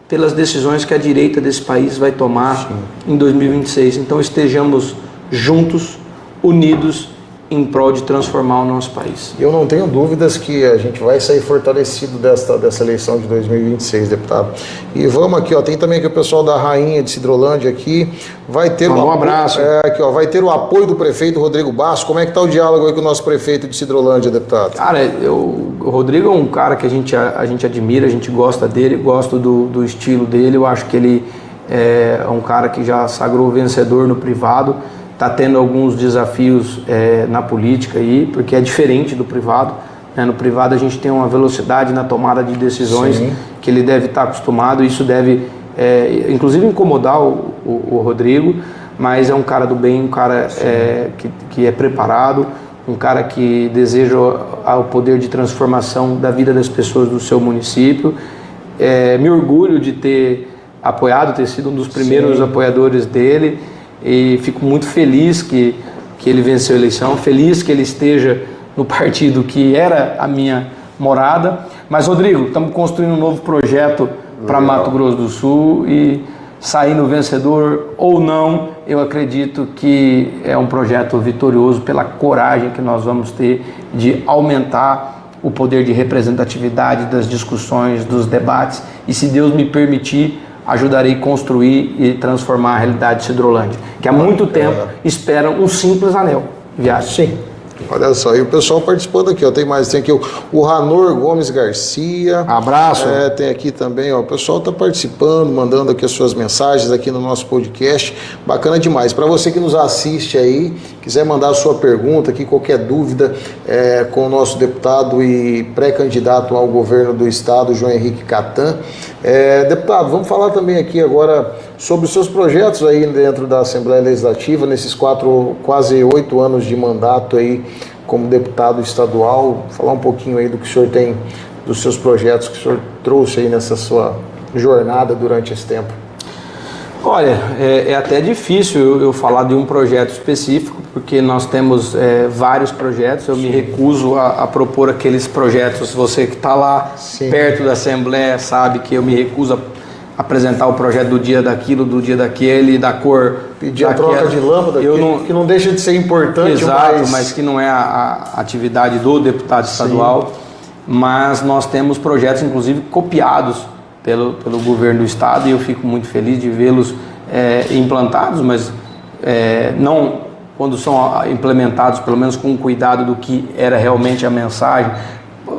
pelas decisões que a direita desse país vai tomar em 2026. Então estejamos juntos, unidos, em prol de transformar o nosso país. Eu não tenho dúvidas que a gente vai sair fortalecido dessa eleição de 2026, deputado. E vamos aqui, ó, tem também aqui o pessoal da Rainha de Sidrolândia aqui, vai ter um abraço. Aqui, ó, vai ter o apoio do prefeito Rodrigo Basso. Como é que está o diálogo aí com o nosso prefeito de Sidrolândia, deputado? Cara, o Rodrigo é um cara que a gente admira, a gente gosta dele, gosto do estilo dele. Eu acho que ele é um cara que já sagrou vencedor no privado. Está tendo alguns desafios na política aí, porque é diferente do privado. Né? No privado a gente tem uma velocidade na tomada de decisões que ele deve estar acostumado. Isso deve, inclusive, incomodar o Rodrigo, mas é um cara do bem, um cara que é preparado, um cara que deseja o poder de transformação da vida das pessoas do seu município. Me orgulho de ter apoiado, ter sido um dos primeiros apoiadores dele. E fico muito feliz que ele venceu a eleição, feliz que ele esteja no partido que era a minha morada. Mas, Rodrigo, estamos construindo um novo projeto para Mato Grosso do Sul e saindo vencedor ou não, eu acredito que é um projeto vitorioso pela coragem que nós vamos ter de aumentar o poder de representatividade das discussões, dos debates, e, se Deus me permitir, ajudarei a construir e transformar a realidade de Sidrolândia, que há muito tempo esperam um simples anel viário. Sim. Olha só, e o pessoal participando aqui, ó, tem aqui o Ranor Gomes Garcia. Abraço. Tem aqui também, ó, o pessoal está participando, mandando aqui as suas mensagens aqui no nosso podcast. Bacana demais. Para você que nos assiste aí, quiser mandar a sua pergunta aqui, qualquer dúvida com o nosso deputado e pré-candidato ao governo do estado, João Henrique Catan. Deputado, vamos falar também aqui agora sobre os seus projetos aí dentro da Assembleia Legislativa, nesses quase 8 anos de mandato aí como deputado estadual. Falar um pouquinho aí do que o senhor tem, dos seus projetos que o senhor trouxe aí nessa sua jornada durante esse tempo. Olha, é até difícil eu falar de um projeto específico, porque nós temos vários projetos. Eu me recuso a propor aqueles projetos. Você que está lá perto da Assembleia sabe que eu me recuso a apresentar o projeto do dia daquilo, do dia daquele, da cor. Pedir a troca de lâmpada, que não deixa de ser importante. Exato, mas que não é a atividade do deputado estadual. Mas nós temos projetos, inclusive, copiados pelo governo do estado, e eu fico muito feliz de vê-los implantados, mas não quando são implementados, pelo menos com cuidado do que era realmente a mensagem.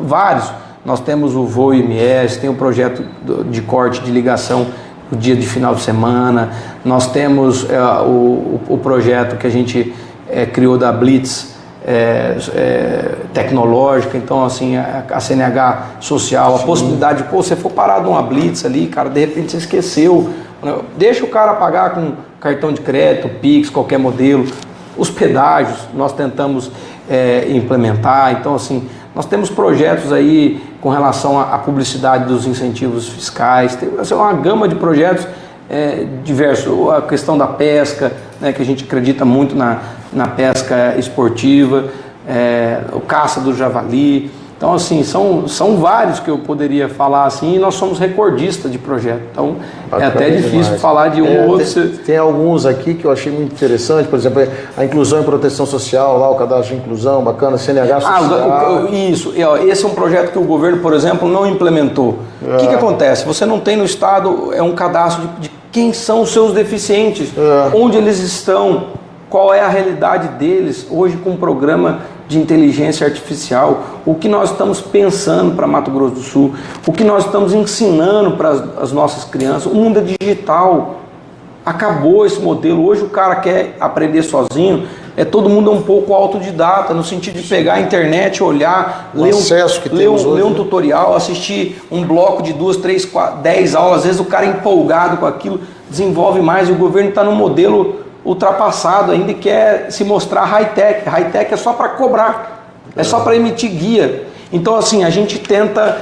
Vários. Nós temos o Voo IMS, tem o projeto de corte de ligação no dia de final de semana, nós temos o projeto que a gente criou da Blitz tecnológica. Então, assim, a CNH social, a possibilidade de, você for parar numa Blitz ali, cara, de repente você esqueceu, deixa o cara pagar com cartão de crédito, Pix, qualquer modelo. Os pedágios nós tentamos implementar. Então, assim, nós temos projetos aí com relação à publicidade dos incentivos fiscais. Tem uma gama de projetos diversos. A questão da pesca, né, que a gente acredita muito na pesca esportiva, o caça do javali. Então, assim, são vários que eu poderia falar assim, e nós somos recordistas de projeto. Então, bacana, é até difícil demais falar de um ou outro. Tem alguns aqui que eu achei muito interessante, por exemplo, a inclusão e proteção social, lá o cadastro de inclusão, bacana, CNH social. Isso, esse é um projeto que o governo, por exemplo, não implementou. O que acontece? Você não tem no estado um cadastro de quem são os seus deficientes, onde eles estão, qual é a realidade deles hoje com o programa de inteligência artificial, o que nós estamos pensando para Mato Grosso do Sul, o que nós estamos ensinando para as nossas crianças. O mundo é digital, acabou esse modelo. Hoje o cara quer aprender sozinho, todo mundo um pouco autodidata, no sentido de pegar a internet, olhar, ler um tutorial, assistir um bloco de 2, 3, 4, 10 aulas, às vezes o cara empolgado com aquilo, desenvolve mais, e o governo está num modelo ultrapassado ainda e quer se mostrar high-tech. High-tech é só para cobrar, é só para emitir guia. Então assim, a gente tenta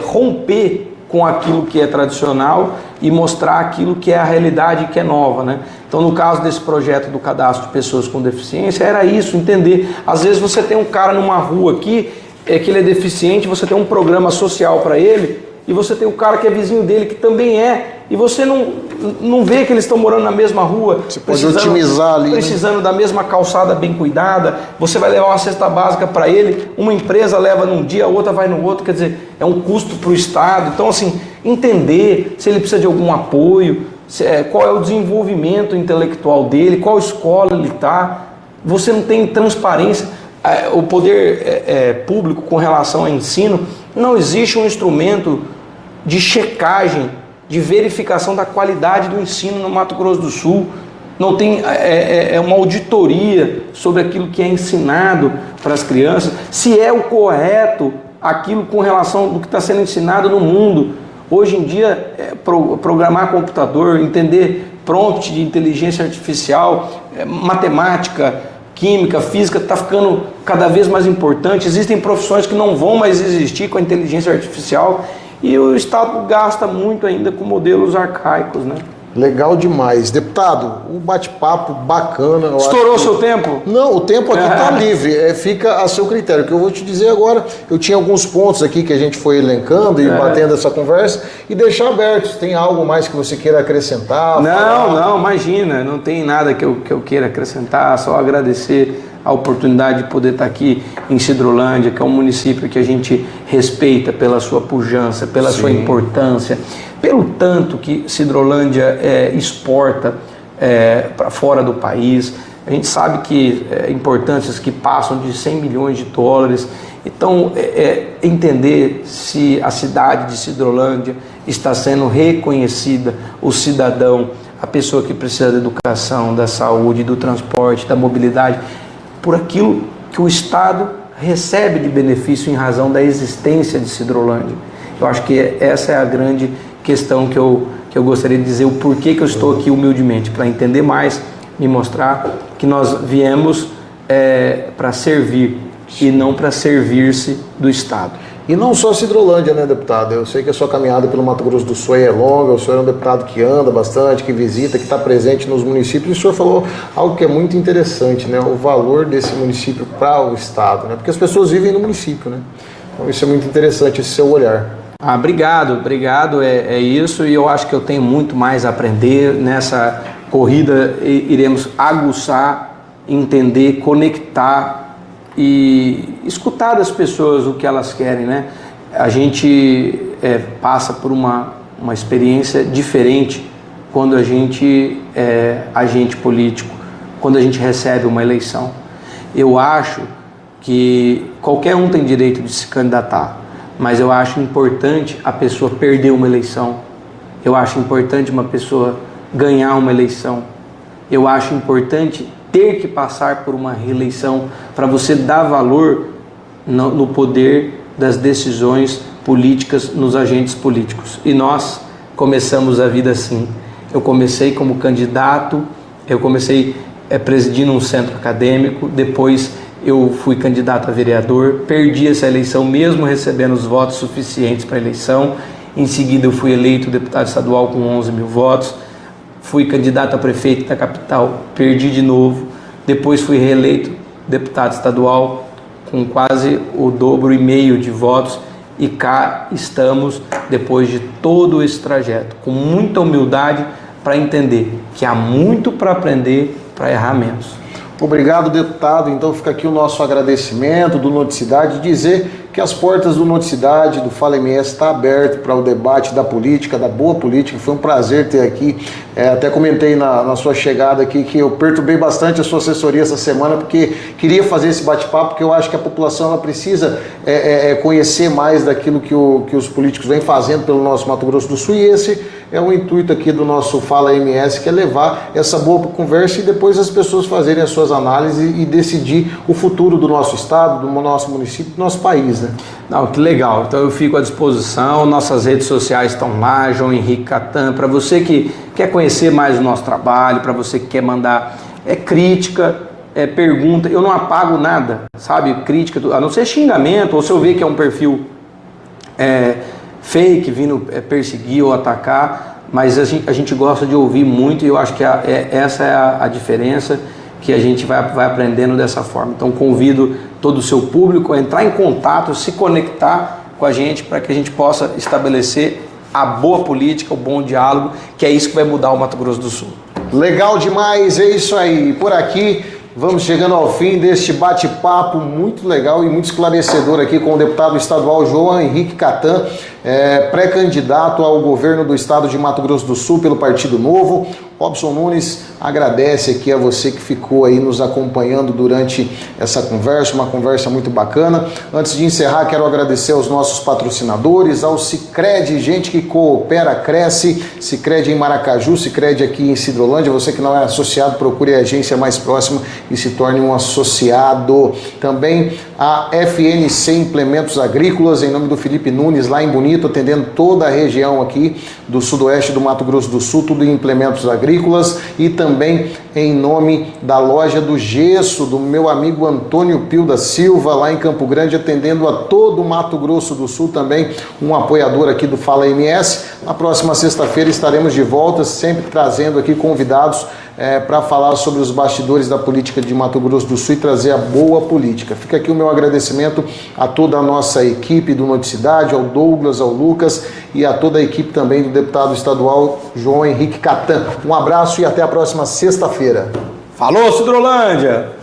romper com aquilo que é tradicional e mostrar aquilo que é a realidade que é nova, né? Então, no caso desse projeto do cadastro de pessoas com deficiência, era isso, entender. Às vezes você tem um cara numa rua aqui, que ele é deficiente, você tem um programa social para ele, e você tem um cara que é vizinho dele, que também é, e você não vê que eles estão morando na mesma rua, você pode otimizar ali, precisando, né, da mesma calçada bem cuidada. Você vai levar uma cesta básica para ele, uma empresa leva num dia, a outra vai no outro, quer dizer, é um custo para o Estado. Então assim, entender se ele precisa de algum apoio, qual é o desenvolvimento intelectual dele, qual escola ele está. Você não tem transparência. O poder público com relação ao ensino, não existe um instrumento de checagem, de verificação da qualidade do ensino no Mato Grosso do Sul. Não tem uma auditoria sobre aquilo que é ensinado para as crianças, se é o correto aquilo com relação do que está sendo ensinado no mundo. Hoje em dia, programar computador, entender prompt de inteligência artificial, matemática, química, física, está ficando cada vez mais importante. Existem profissões que não vão mais existir com a inteligência artificial e o Estado gasta muito ainda com modelos arcaicos, né? Legal demais. Deputado, um bate-papo bacana. Estourou seu tempo? Não, o tempo aqui está livre, fica a seu critério. O que eu vou te dizer agora, eu tinha alguns pontos aqui que a gente foi elencando e batendo essa conversa e deixar abertos. Tem algo mais que você queira acrescentar? Não, imagina, não tem nada que eu queira acrescentar, só agradecer a oportunidade de poder estar aqui em Sidrolândia, que é um município que a gente respeita pela sua pujança, pela sua importância, pelo tanto que Sidrolândia exporta para fora do país. A gente sabe que importâncias que passam de 100 milhões de dólares. Então, entender se a cidade de Sidrolândia está sendo reconhecida, o cidadão, a pessoa que precisa da educação, da saúde, do transporte, da mobilidade, por aquilo que o Estado recebe de benefício em razão da existência de Sidrolândia. Eu acho que essa é a grande questão que eu gostaria de dizer, o porquê que eu estou aqui humildemente, para entender mais, me mostrar que nós viemos para servir e não para servir-se do Estado. E não só Sidrolândia, né, deputado? Eu sei que a sua caminhada pelo Mato Grosso do Sul é longa, o senhor é um deputado que anda bastante, que visita, que está presente nos municípios, e o senhor falou algo que é muito interessante, né? O valor desse município para o Estado, né? Porque as pessoas vivem no município, né? Então isso é muito interessante, esse seu olhar. Obrigado, é isso, e eu acho que eu tenho muito mais a aprender nessa corrida. Iremos aguçar, entender, conectar e escutar das pessoas o que elas querem, né? A gente passa por uma experiência diferente quando a gente é agente político, quando a gente recebe uma eleição. Eu acho que qualquer um tem direito de se candidatar, mas eu acho importante a pessoa perder uma eleição. Eu acho importante uma pessoa ganhar uma eleição. Eu acho importante ter que passar por uma reeleição para você dar valor no poder das decisões políticas nos agentes políticos. E nós começamos a vida assim. Eu comecei como candidato, eu comecei presidindo um centro acadêmico, depois eu fui candidato a vereador, perdi essa eleição mesmo recebendo os votos suficientes para a eleição. Em seguida eu fui eleito deputado estadual com 11 mil votos, fui candidato a prefeito da capital, perdi de novo, depois fui reeleito deputado estadual com quase o dobro e meio de votos, e cá estamos depois de todo esse trajeto, com muita humildade para entender que há muito para aprender para errar menos. Obrigado, deputado. Então fica aqui o nosso agradecimento do Noticidade, dizer que as portas do Noticidade, do Fala MS, está aberto para o debate da política, da boa política. Foi um prazer ter aqui. Até comentei na sua chegada aqui que eu perturbei bastante a sua assessoria essa semana, porque queria fazer esse bate-papo, porque eu acho que a população ela precisa conhecer mais daquilo que os políticos vêm fazendo pelo nosso Mato Grosso do Sul, e esse é o intuito aqui do nosso Fala MS, que é levar essa boa conversa e depois as pessoas fazerem as suas análises e decidir o futuro do nosso estado, do nosso município, do nosso país, né? Não, que legal. Então eu fico à disposição, nossas redes sociais estão lá, João Henrique Catan, para você que quer conhecer mais o nosso trabalho, para você que quer mandar crítica, pergunta, eu não apago nada, sabe? Crítica, a não ser xingamento, ou se eu ver que é um perfil fake, vindo perseguir ou atacar, mas a gente gosta de ouvir muito, e eu acho que essa é a diferença, que a gente vai aprendendo dessa forma. Então convido todo o seu público a entrar em contato, se conectar com a gente, para que a gente possa estabelecer a boa política, o bom diálogo, que é isso que vai mudar o Mato Grosso do Sul. Legal demais, é isso aí. Por aqui vamos chegando ao fim deste bate-papo muito legal e muito esclarecedor aqui com o deputado estadual João Henrique Catan, pré-candidato ao governo do estado de Mato Grosso do Sul pelo Partido Novo. Robson Nunes agradece aqui a você que ficou aí nos acompanhando durante essa conversa, uma conversa muito bacana. Antes de encerrar, quero agradecer aos nossos patrocinadores, ao Sicredi, gente que coopera, cresce, Sicredi em Maracaju, Sicredi aqui em Sidrolândia. Você que não é associado, procure a agência mais próxima e se torne um associado. Também a FNC Implementos Agrícolas, em nome do Felipe Nunes, lá em Bonito, atendendo toda a região aqui do sudoeste do Mato Grosso do Sul, tudo em implementos agrícolas. E também em nome da loja do gesso, do meu amigo Antônio Pio da Silva, lá em Campo Grande, atendendo a todo o Mato Grosso do Sul, também um apoiador aqui do Fala MS. Na próxima sexta-feira estaremos de volta, sempre trazendo aqui convidados para falar sobre os bastidores da política de Mato Grosso do Sul e trazer a boa política. Fica aqui o meu agradecimento a toda a nossa equipe do Noticidade, ao Douglas, ao Lucas e a toda a equipe também do deputado estadual João Henrique Catan. Um abraço e até a próxima sexta-feira. Falou, Sidrolândia!